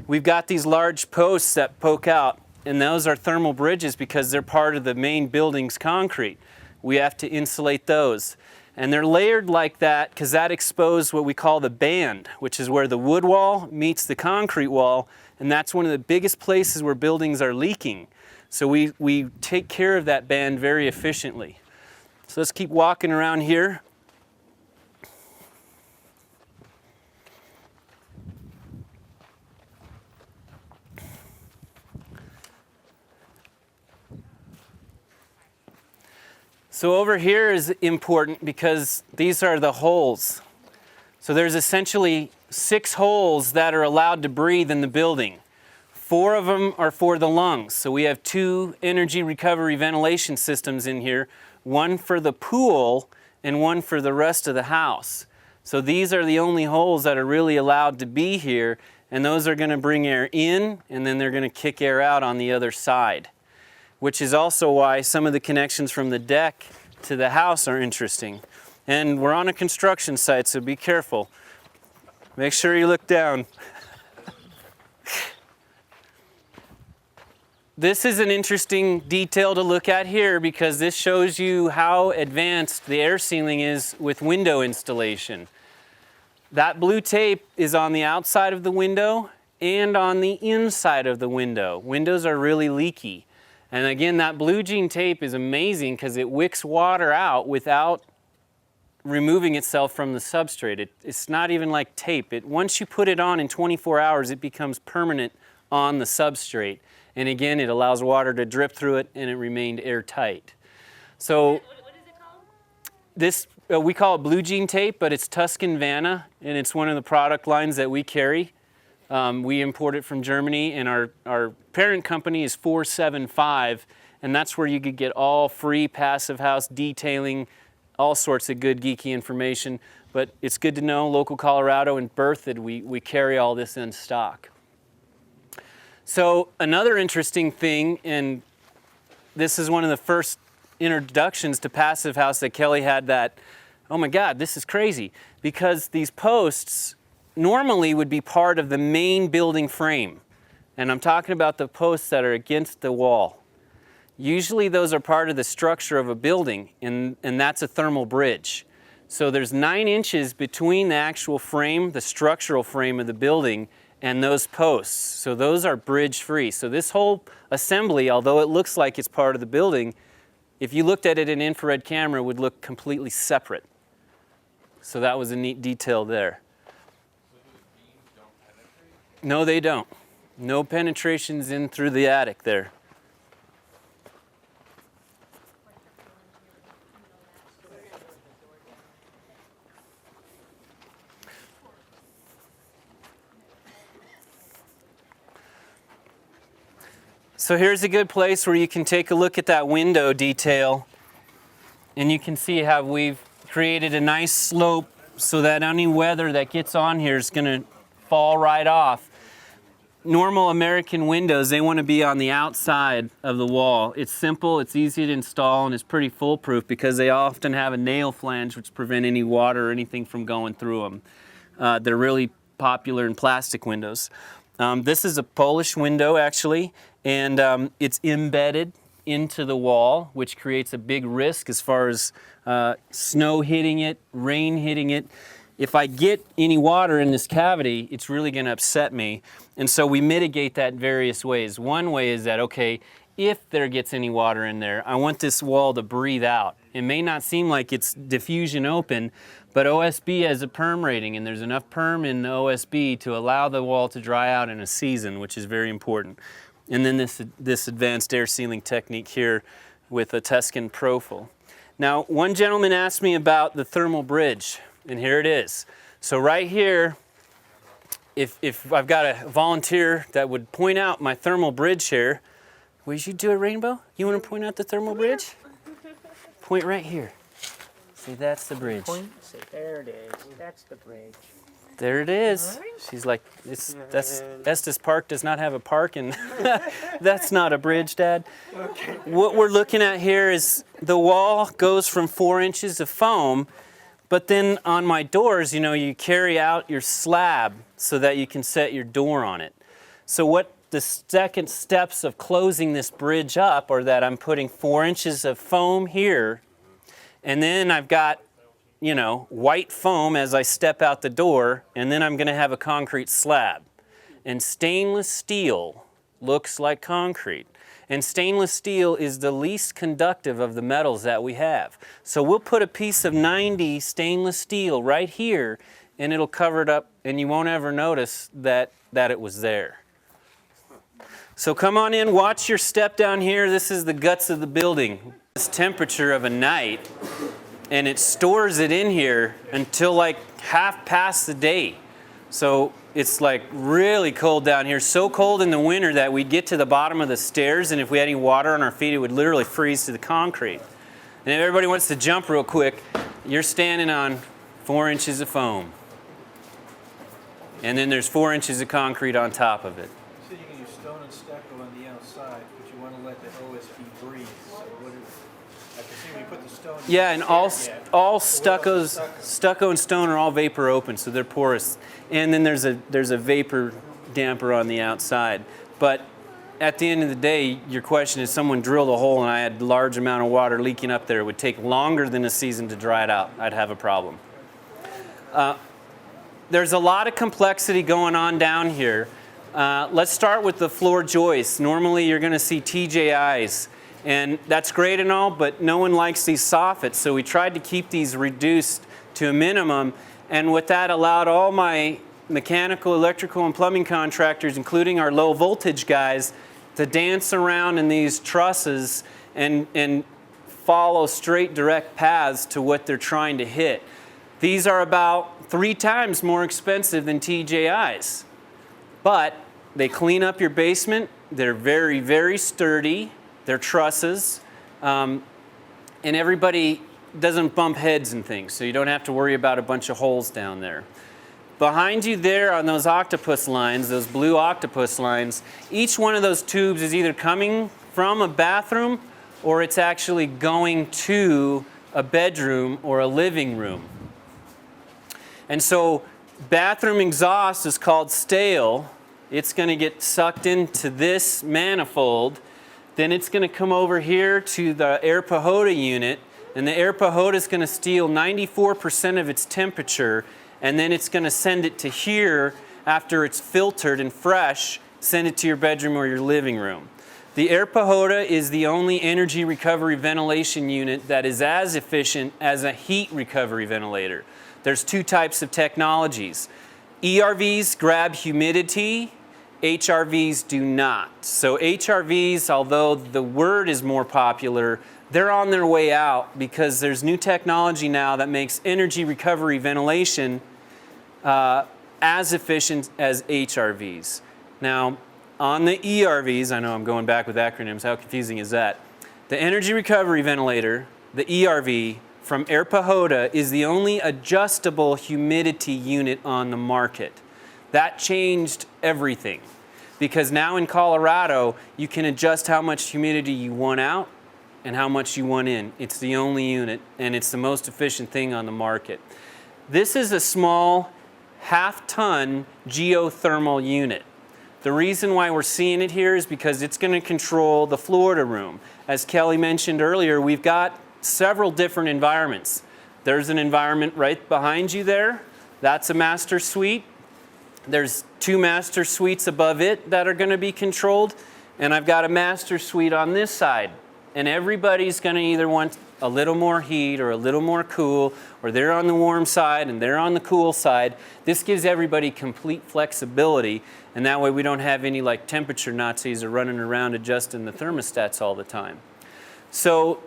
A: We've got these large posts that poke out, and those are thermal bridges because they're part of the main building's concrete. We have to insulate those. And they're layered like that because that exposed what we call the band, which is where the wood wall meets the concrete wall, and that's one of the biggest places where buildings are leaking. So we take care of that band very efficiently. So let's keep walking around here. So over here is important because these are the holes. So there's essentially 6 holes that are allowed to breathe in the building. 4 of them are for the lungs. So we have 2 energy recovery ventilation systems in here, one for the pool and one for the rest of the house. So these are the only holes that are really allowed to be here, and those are going to bring air in, and then they're going to kick air out on the other side, which is also why some of the connections from the deck to the house are interesting. And we're on a construction site, so be careful. Make sure you look down. This is an interesting detail to look at here because this shows you how advanced the air sealing is with window installation. That blue tape is on the outside of the window and on the inside of the window. Windows are really leaky. And again, that blue jean tape is amazing because it wicks water out without removing itself from the substrate. It's not even like tape. Once you put it on in 24 hours, it becomes permanent on the substrate. And again, it allows water to drip through it and it remained airtight. So
H: What is it called?
A: this, we call it blue jean tape, but it's Tuscan Vanna, and it's one of the product lines that we carry. We import it from Germany, and our parent company is 475, and that's where you could get all free passive house detailing, all sorts of good geeky information. But it's good to know, local Colorado and Berthoud, we carry all this in stock. So another interesting thing, and this is one of the first introductions to passive house that Kelly had that, oh my God, this is crazy, because these posts normally would be part of the main building frame. And I'm talking about the posts that are against the wall. Usually those are part of the structure of a building, and that's a thermal bridge. So there's 9 inches between the actual frame, the structural frame of the building, and those posts. So those are bridge free. So this whole assembly, although it looks like it's part of the building, if you looked at it in an infrared camera, it would look completely separate. So that was a neat detail there. No, they don't. No penetrations in through the attic there. So here's a good place where you can take a look at that window detail, and you can see how we've created a nice slope so that any weather that gets on here is going to fall right off. Normal American windows, they want to be on the outside of the wall. It's simple, it's easy to install, and it's pretty foolproof because they often have a nail flange which prevent any water or anything from going through them. They're really popular in plastic windows. This is a Polish window actually, and it's embedded into the wall, which creates a big risk as far as snow hitting it, rain hitting it. If I get any water in this cavity, it's really going to upset me. And so we mitigate that in various ways. One way is that, okay, if there gets any water in there, I want this wall to breathe out. It may not seem like it's diffusion open, but OSB has a perm rating, and there's enough perm in the OSB to allow the wall to dry out in a season, which is very important. And then this advanced air sealing technique here with a Tuscan Profil. Now, one gentleman asked me about the thermal bridge, and here it is. So right here, if I've got a volunteer that would point out my thermal bridge here, would you do it, Rainbow? You want to point out the thermal bridge? Point right here. See, that's the bridge.
E: Say, there it is. That's the bridge.
A: There it is. She's like, that's Estes Park does not have a park, and that's not a bridge, Dad. What we're looking at here is the wall goes from 4 inches of foam, but then on my doors, you know, you carry out your slab so that you can set your door on it. So what the second steps of closing this bridge up are that I'm putting 4 inches of foam here, and then I've got, you know, white foam as I step out the door, and then I'm going to have a concrete slab. And stainless steel looks like concrete. And stainless steel is the least conductive of the metals that we have. So we'll put a piece of 90 stainless steel right here, and it'll cover it up, and you won't ever notice that it was there. So come on in, watch your step down here. This is the guts of the building. This temperature of a night, and it stores it in here until like half past the day. So it's like really cold down here, so cold in the winter that we'd get to the bottom of the stairs, and if we had any water on our feet, it would literally freeze to the concrete. And if everybody wants to jump real quick, you're standing on 4 inches of foam. And then there's 4 inches of concrete on top of it.
E: So you can use stone and stucco on the outside, but you want to let the OSB breathe. So what is, I can see when you put the stone.
A: Yeah, and all
E: Yeah.
A: stucco and stone are all vapor open, so they're porous. And then there's a vapor damper on the outside. But at the end of the day, your question is, someone drilled a hole and I had a large amount of water leaking up there. It would take longer than a season to dry it out. I'd have a problem. There's a lot of complexity going on down here. Let's start with the floor joists. Normally you're going to see TJIs, and that's great and all, but no one likes these soffits, so we tried to keep these reduced to a minimum, and what that allowed all my mechanical, electrical, and plumbing contractors, including our low voltage guys, to dance around in these trusses and follow straight, direct paths to what they're trying to hit. These are about 3 times more expensive than TJIs, but they clean up your basement. They're very, very sturdy. They're trusses, and everybody doesn't bump heads and things, so you don't have to worry about a bunch of holes down there. Behind you there on those octopus lines, those blue octopus lines, each one of those tubes is either coming from a bathroom or it's actually going to a bedroom or a living room. And so bathroom exhaust is called stale. It's going to get sucked into this manifold. Then it's going to come over here to the air Pahoda unit, and the air Pahoda is going to steal 94% of its temperature, and then it's going to send it to here after it's filtered and fresh, send it to your bedroom or your living room. The air Pahoda is the only energy recovery ventilation unit that is as efficient as a heat recovery ventilator. There's 2 types of technologies. ERVs grab humidity, HRVs do not. So HRVs, although the word is more popular, they're on their way out because there's new technology now that makes energy recovery ventilation as efficient as HRVs. Now, on the ERVs, I know I'm going back with acronyms, how confusing is that? The energy recovery ventilator, the ERV, from Air Pahoda is the only adjustable humidity unit on the market. That changed everything because now in Colorado, you can adjust how much humidity you want out and how much you want in. It's the only unit, and it's the most efficient thing on the market. This is a small half-ton geothermal unit. The reason why we're seeing it here is because it's going to control the Florida room. As Kelly mentioned earlier, we've got several different environments. There's an environment right behind you there. That's a master suite. There's 2 master suites above it that are going to be controlled, and I've got a master suite on this side. And everybody's going to either want a little more heat or a little more cool, or they're on the warm side and they're on the cool side. This gives everybody complete flexibility, and that way we don't have any like temperature Nazis are running around adjusting the thermostats all the time. So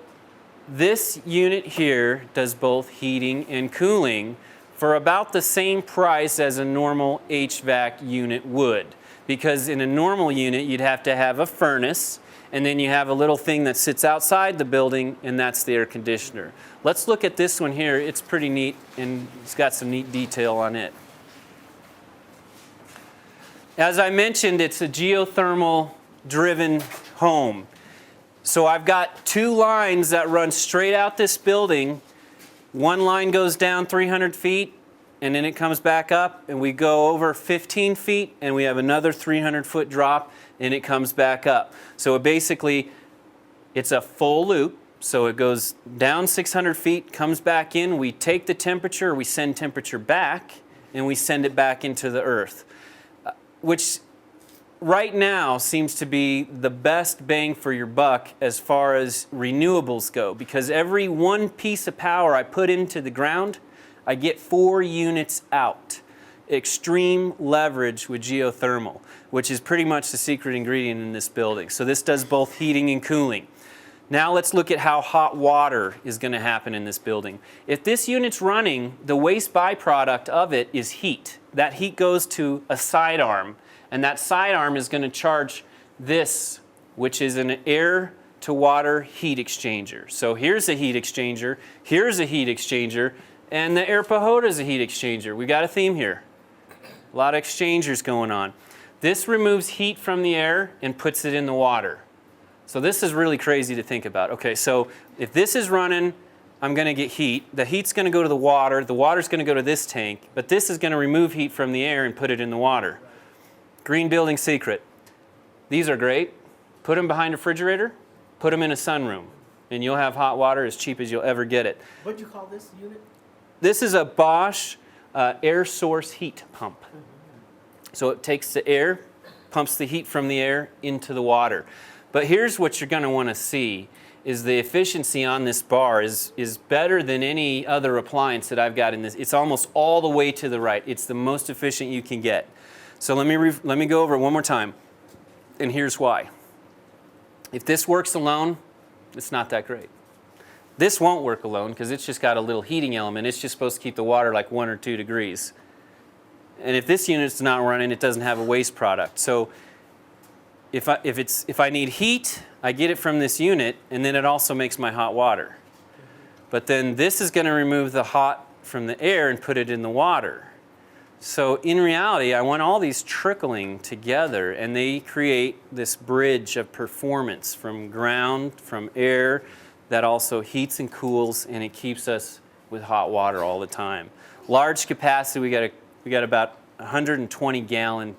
A: this unit here does both heating and cooling for about the same price as a normal HVAC unit would. Because in a normal unit, you'd have to have a furnace, and then you have a little thing that sits outside the building, and that's the air conditioner. Let's look at this one here. It's pretty neat, and it's got some neat detail on it. As I mentioned, it's a geothermal-driven home. So I've got 2 lines that run straight out this building. One line goes down 300 feet, and then it comes back up, and we go over 15 feet, and we have another 300-foot drop, and it comes back up. So it's a full loop. So it goes down 600 feet, comes back in, we take the temperature, we send temperature back, and we send it back into the earth, which right now seems to be the best bang for your buck as far as renewables go, because every 1 piece of power I put into the ground, I get 4 units out. Extreme leverage with geothermal, which is pretty much the secret ingredient in this building. So this does both heating and cooling. Now let's look at how hot water is going to happen in this building. If this unit's running, the waste byproduct of it is heat. That heat goes to a sidearm, and that sidearm is going to charge this, which is an air to water heat exchanger. So here's a heat exchanger, here's a heat exchanger, and the Air Pahoda is a heat exchanger. We got a theme here. A lot of exchangers going on. This removes heat from the air and puts it in the water. So this is really crazy to think about. Okay, so if this is running, I'm going to get heat. The heat's going to go to the water's going to go to this tank, but this is going to remove heat from the air and put it in the water. Green building secret. These are great. Put them behind a refrigerator, put them in a sunroom, and you'll have hot water as cheap as you'll ever get it.
E: What'd you call this unit?
A: This is a Bosch air source heat pump. So it takes the air, pumps the heat from the air into the water. But here's what you're going to want to see is the efficiency on this bar is better than any other appliance that I've got in this. It's almost all the way to the right. It's the most efficient you can get. So let me go over it one more time. And here's why. If this works alone, it's not that great. This won't work alone because it's just got a little heating element. It's just supposed to keep the water like 1 or 2 degrees. And if this unit's not running, it doesn't have a waste product. So if I need heat, I get it from this unit, and then it also makes my hot water. But then this is going to remove the hot from the air and put it in the water. So in reality, I want all these trickling together, and they create this bridge of performance from ground, from air, that also heats and cools, and it keeps us with hot water all the time. Large capacity, we got about 120 gallon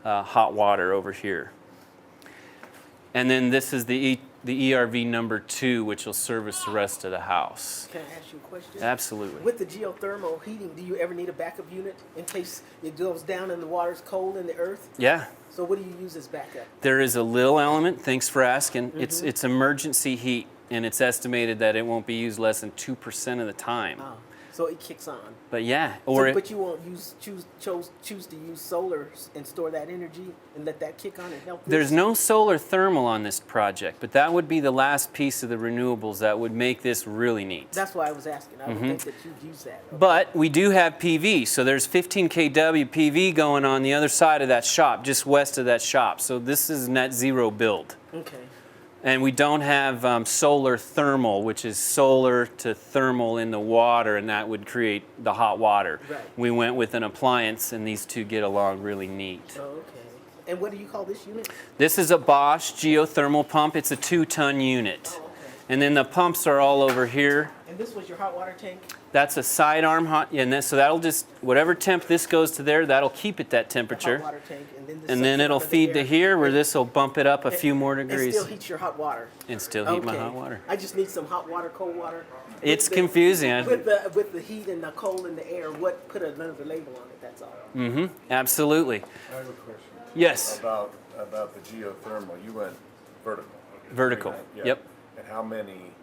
A: hot water over here. And then this is the ERV number 2, which will service the rest of the house.
E: Can I ask you a question?
A: Absolutely.
E: With the geothermal heating, do you ever need a backup unit in case it goes down and the water's cold in the earth?
A: Yeah.
E: So what do you use as backup?
A: There is a little element, thanks for asking. It's emergency heat, and it's estimated that it won't be used less than 2% of the time.
E: Oh, so it kicks on.
A: But yeah, or
E: But you won't choose to use solar and store that energy and let that kick on and help.
A: there's no solar thermal on this project, but that would be the last piece of the renewables that would make this really neat.
E: That's why I was asking. I would think that you'd use that.
A: But we do have PV, so there's 15 kW PV going on the other side of that shop, just west of that shop. So this is net zero build.
E: Okay.
A: And we don't have solar thermal, which is solar to thermal in the water, and that would create the hot water.
E: Right.
A: We went with an appliance, and these two get along really neat.
E: Oh, okay. And what do you call this unit?
A: This is a Bosch geothermal pump. It's a 2-ton unit.
E: Oh, okay.
A: And then the pumps are all over here.
E: And this was your hot water tank?
A: That's a sidearm hot, so that'll just, whatever temp this goes to there, that'll keep it that temperature.
E: Hot water tank, and then,
A: And then it'll feed to here where this will bump it up a few more
E: And
A: degrees.
E: still heats your hot water.
A: And still heat my hot water.
E: I just need some hot water, cold water.
A: It's
E: With the-
A: confusing.
E: With the heat and the cold in the air, put another label on it, that's all.
A: Absolutely.
C: I have a question.
A: Yes,
C: About the geothermal, you went vertical.
A: vertical.
C: Yeah.
A: Yep.
C: And how many?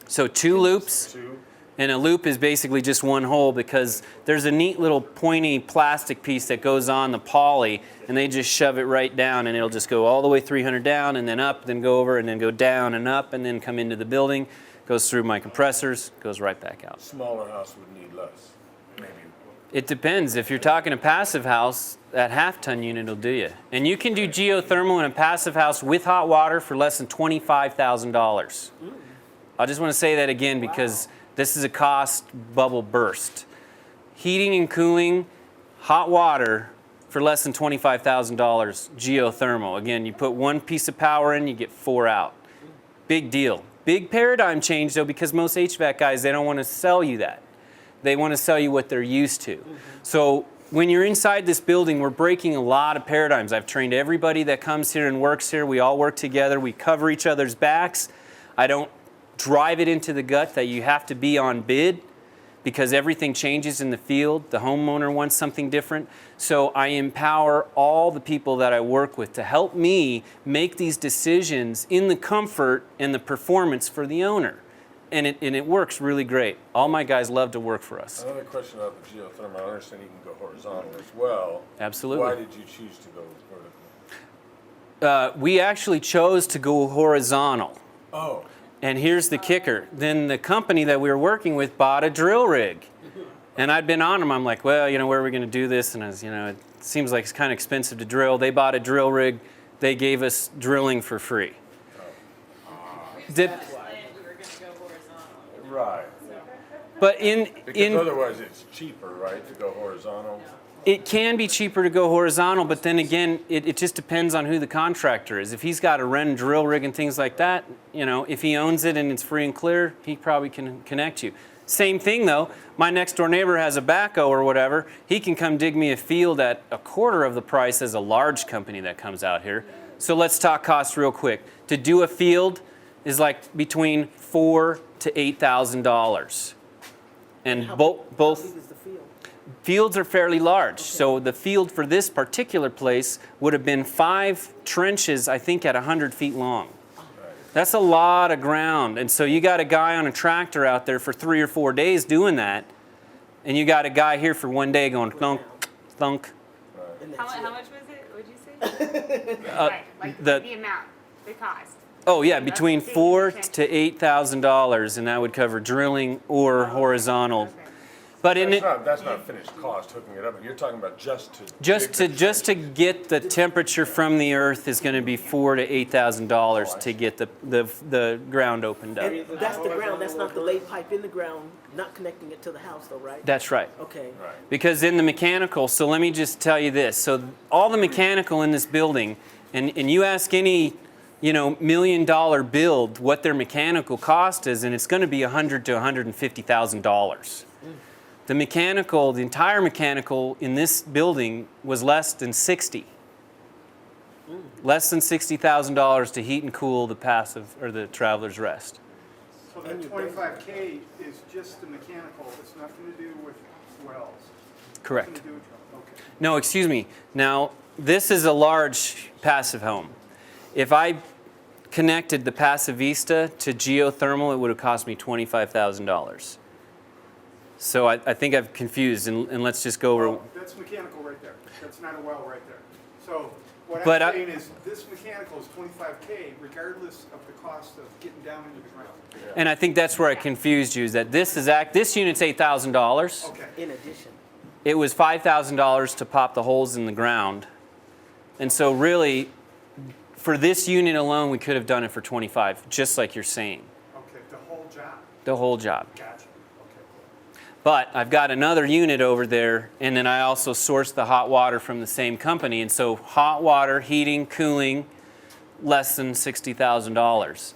A: So 2 loops.
C: 2?
A: And a loop is basically just one hole because there's a neat little pointy plastic piece that goes on the poly, and they just shove it right down, and it'll just go all the way 300 down and then up, then go over and then go down and up and then come into the building, goes through my compressors, goes right back out.
C: Smaller house would need less, maybe.
A: It depends. If you're talking a passive house, that half-ton unit will do you. And you can do geothermal in a passive house with hot water for less than $25,000. I just want to say that again because this is a cost bubble burst. Heating and cooling, hot water for less than $25,000, geothermal. Again, you put 1 piece of power in, you get 4 out. Big deal. Big paradigm change though, because most HVAC guys, they don't want to sell you that. They want to sell you what they're used to. So when you're inside this building, we're breaking a lot of paradigms. I've trained everybody that comes here and works here. We all work together. We cover each other's backs. I don't drive it into the gut that you have to be on bid because everything changes in the field. The homeowner wants something different. So I empower all the people that I work with to help me make these decisions in the comfort and the performance for the owner. And it works really great. All my guys love to work for us.
C: Another question about the geothermal, I understand you can go horizontal as well.
A: Absolutely.
C: Why did you choose to go vertical?
A: We actually chose to go horizontal.
C: Oh.
A: And here's the kicker. Then the company that we were working with bought a drill rig. And I'd been on them. I'm like, well, where are we going to do this? And it seems like it's kind of expensive to drill. They bought a drill rig. They gave us drilling for free.
C: Right.
A: But
C: Because otherwise it's cheaper, right, to go horizontal?
A: It can be cheaper to go horizontal, but then again, it just depends on who the contractor is. If he's got a Wren drill rig and things like that, you know, if he owns it and it's free and clear, he probably can connect you. Same thing though, my next door neighbor has a backhoe or whatever, he can come dig me a field at a quarter of the price as a large company that comes out here. So let's talk cost real quick. To do a field is like between $4,000 to $8,000. And both
H: How big is the field?
A: fields are fairly large. So the field for this particular place would have been 5 trenches, I think, at 100 feet long. That's a lot of ground. And so you got a guy on a tractor out there for 3 or 4 days doing that, and you got a guy here for 1 day going thunk, thunk.
H: And
I: How,
H: that's
I: how
H: it.
I: much was it? What'd you say? Right, like
A: the-
I: the amount, the cost.
A: Oh yeah, between $4,000 to $8,000, and that would cover drilling or horizontal.
I: Okay.
A: But in it,
C: That's not finished cost hooking it up, you're talking about just to.
A: just
C: dig the
A: to get the temperature from the earth is going to be $4,000 to $8,000 to get the ground opened up.
H: And that's the ground, that's not the laid pipe in the ground, not connecting it to the house though, right?
A: That's right.
H: Okay.
A: Because in the mechanical, so let me just tell you this. So all the mechanical in this building, and you ask any, you know, $1 million build what their mechanical cost is, and it's going to be $100,000 to $150,000. The mechanical, the entire mechanical in this building was less than 60. Less than $60,000 to heat and cool the passive or the traveler's rest.
J: So the 25K is just the mechanical, it's nothing to do with wells?
A: Correct.
J: Nothing to do with wells, okay.
A: No, excuse me. Now, this is a large passive home. If I connected the Passive Vista to geothermal, it would have cost me $25,000. So I think I've confused, and let's just go over.
J: Well, that's mechanical right there, that's not a well right there. So what
A: But
J: I'm saying is, this mechanical is 25K regardless of the cost of getting down into the ground.
A: And I think that's where I confused you, is that this unit's $8,000.
J: Okay,
H: In addition.
A: It was $5,000 to pop the holes in the ground. And so really, for this unit alone, we could have done it for 25, just like you're saying,
J: okay, the whole job,
A: the whole job.
J: gotcha, okay.
A: But I've got another unit over there, and then I also sourced the hot water from the same company. And so hot water, heating, cooling, less than $60,000.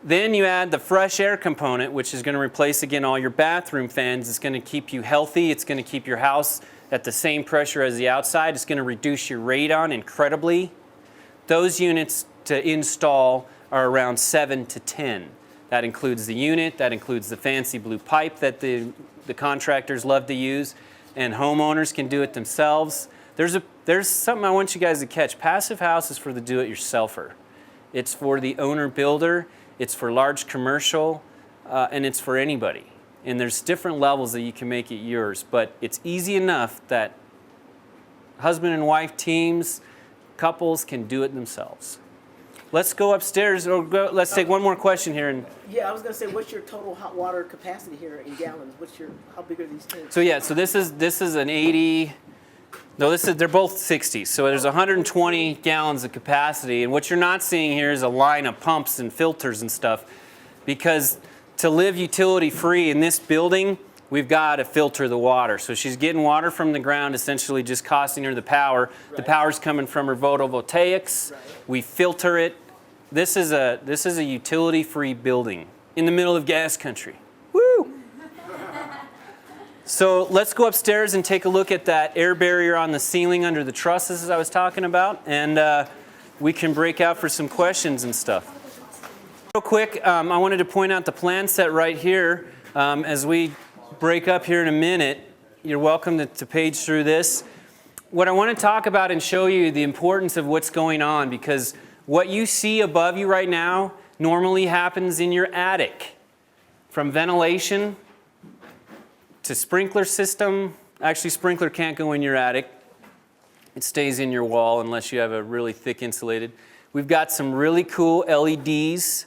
A: Then you add the fresh air component, which is going to replace, again, all your bathroom fans. It's going to keep you healthy. It's going to keep your house at the same pressure as the outside. It's going to reduce your radon incredibly. Those units to install are around 7 to 10. That includes the unit, that includes the fancy blue pipe that the contractors love to use, and homeowners can do it themselves. There's something I want you guys to catch. Passive House is for the do-it-yourselfer. It's for the owner-builder, it's for large commercial, and it's for anybody. And there's different levels that you can make it yours, but it's easy enough that husband and wife teams, couples can do it themselves. Let's go upstairs, or let's take one more question here. And
H: Yeah, I was gonna say, what's your total hot water capacity here in gallons? How big are these tanks?
A: so yeah, so this is an 80. No, they're both 60. So there's 120 gallons of capacity, and what you're not seeing here is a line of pumps and filters and stuff, because to live utility free in this building, we've got to filter the water. So she's getting water from the ground, essentially just costing her the power. The power's coming from her photovoltaics. We filter it. This is a utility-free building in the middle of gas country. Woo! So let's go upstairs and take a look at that air barrier on the ceiling under the trusses as I was talking about, and we can break out for some questions and stuff. Real quick, I wanted to point out the plan set right here. As we break up here in a minute, you're welcome to page through this. What I want to talk about and show you the importance of what's going on, because what you see above you right now normally happens in your attic. From ventilation to sprinkler system. Actually, sprinkler can't go in your attic. It stays in your wall unless you have a really thick insulated. We've got some really cool LEDs.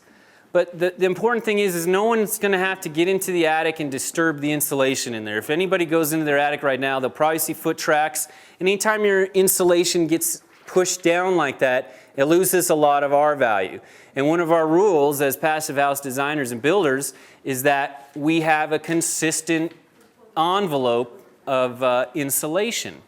A: But the important thing is no one's going to have to get into the attic and disturb the insulation in there. If anybody goes into their attic right now, they'll probably see foot tracks. Anytime your insulation gets pushed down like that, it loses a lot of R value. And one of our rules as passive house designers and builders is that we have a consistent envelope of insulation.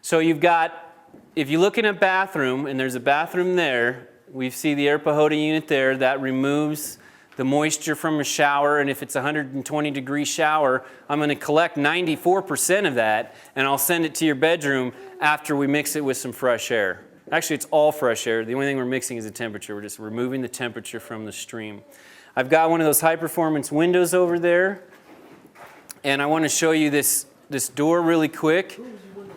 A: So you've got, if you look in a bathroom, and there's a bathroom there, we see the air Pohoda unit there, that removes the moisture from a shower, and if it's a 120-degree shower, I'm going to collect 94% of that, and I'll send it to your bedroom after we mix it with some fresh air. Actually, it's all fresh air. The only thing we're mixing is the temperature. We're just removing the temperature from the stream. I've got one of those high-performance windows over there, and I want to show you this door really quick.
H: Who was your window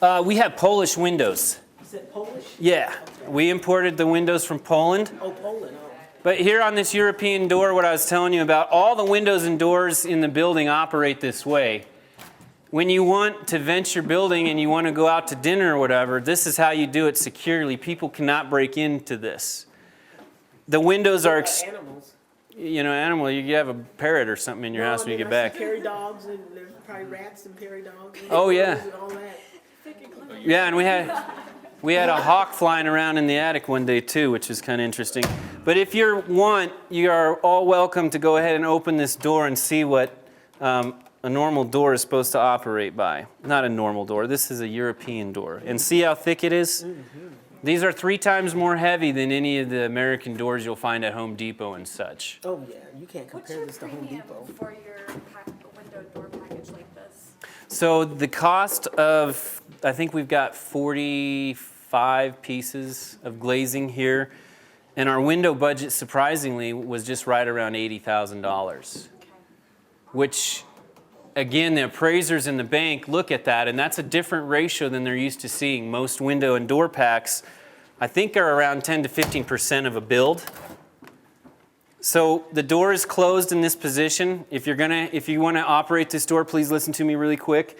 H: buying?
A: We have Polish windows.
H: You said Polish?
A: Yeah, we imported the windows from Poland.
H: Oh, Poland, oh.
A: But here on this European door, what I was telling you about, all the windows and doors in the building operate this way. When you want to vent your building and you want to go out to dinner or whatever, this is how you do it securely. People cannot break into this. The windows are,
H: Animals.
A: animal, you have a parrot or something in your house when you get back.
H: Prairie dogs, and there's probably rats and prairie dogs. And
A: Oh, yeah.
H: and all that.
A: Yeah, and we had a hawk flying around in the attic one day too, which is kind of interesting. But if you are all welcome to go ahead and open this door and see what a normal door is supposed to operate by. Not a normal door, this is a European door. And see how thick it is? These are 3 times more heavy than any of the American doors you'll find at Home Depot and such.
H: Oh, yeah, you can't
I: What's
H: compare
I: your
H: this to Home
I: premium
H: Depot.
I: for your window door package like this?
A: So the cost of, I think we've got 45 pieces of glazing here. And our window budget, surprisingly, was just right around $80,000. Which, again, the appraisers in the bank look at that, and that's a different ratio than they're used to seeing. Most window and door packs, I think, are around 10 to 15% of a build. So the door is closed in this position. If you want to operate this door, please listen to me really quick,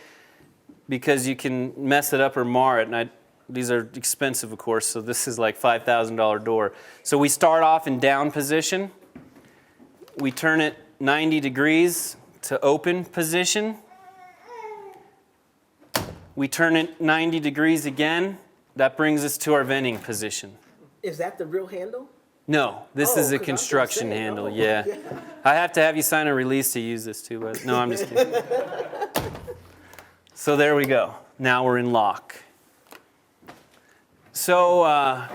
A: because you can mess it up or mar it. And these are expensive, of course, so this is like $5,000 door. So we start off in down position. We turn it 90 degrees to open position. We turn it 90 degrees again. That brings us to our venting position.
H: Is that the real handle?
A: No, this
H: Oh,
A: is a
H: 'cause I was
A: construction
H: gonna say,
A: handle,
H: oh.
A: yeah. I have to have you sign a release to use this too, but no, I'm just kidding. So there we go. Now we're in lock. So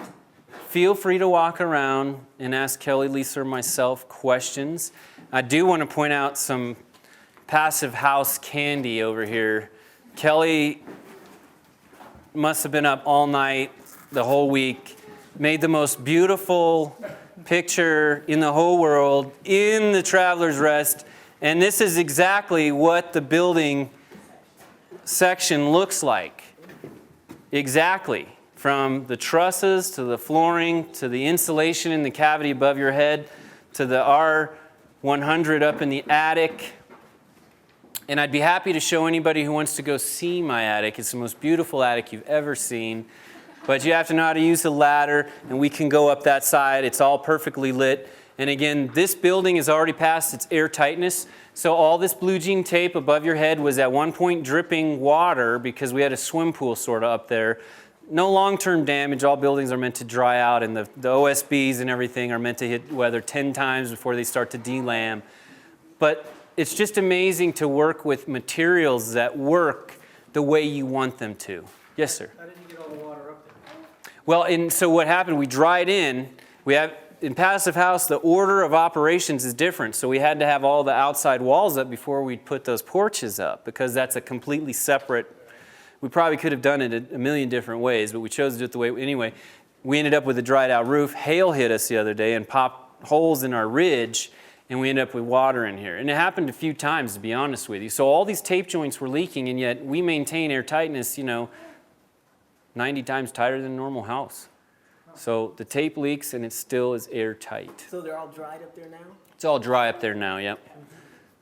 A: feel free to walk around and ask Kelly, Lisa, or myself questions. I do want to point out some passive house candy over here. Kelly must have been up all night, the whole week, made the most beautiful picture in the whole world in the Traveler's Rest. And this is exactly what the building section looks like. Exactly. From the trusses to the flooring to the insulation in the cavity above your head to the R100 up in the attic. And I'd be happy to show anybody who wants to go see my attic. It's the most beautiful attic you've ever seen. But you have to know how to use the ladder, and we can go up that side. It's all perfectly lit. And again, this building has already passed its air tightness. So all this blue jean tape above your head was at one point dripping water because we had a swim pool sort of up there. No long-term damage. All buildings are meant to dry out, and the OSBs and everything are meant to hit weather 10 times before they start to delam. But it's just amazing to work with materials that work the way you want them to. Yes, sir?
E: How did you get all the water up there?
A: Well, and so what happened, we dried in. We have, in Passive House, the order of operations is different. So we had to have all the outside walls up before we'd put those porches up, because that's a completely separate. We probably could have done it a million different ways, but we chose to do it the way anyway. We ended up with a dried out roof. Hail hit us the other day and popped holes in our ridge, and we ended up with water in here. And it happened a few times, to be honest with you. So all these tape joints were leaking, and yet we maintain air tightness, 90 times tighter than a normal house. So the tape leaks, and it still is airtight.
H: So they're all dried up there now?
A: It's all dry up there now, yep.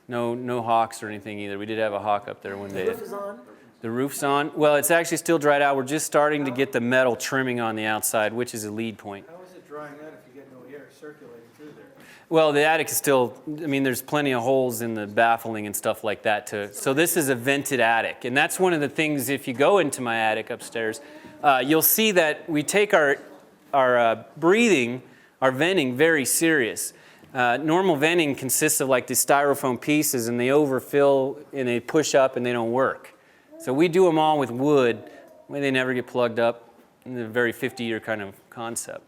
A: No hawks or anything either. We did have a hawk up there one day.
H: The roof is on?
A: The roof's on. Well, it's actually still dried out. We're just starting to get the metal trimming on the outside, which is a lead point.
E: How is it drying out if you get no air circulating through there?
A: Well, the attic is still, there's plenty of holes in the baffling and stuff like that too. So this is a vented attic. And that's one of the things, if you go into my attic upstairs, you'll see that we take our breathing, our venting very serious. Normal venting consists of like these styrofoam pieces, and they overfill and they push up and they don't work. So we do them all with wood, way they never get plugged up, in a very 50-year kind of concept.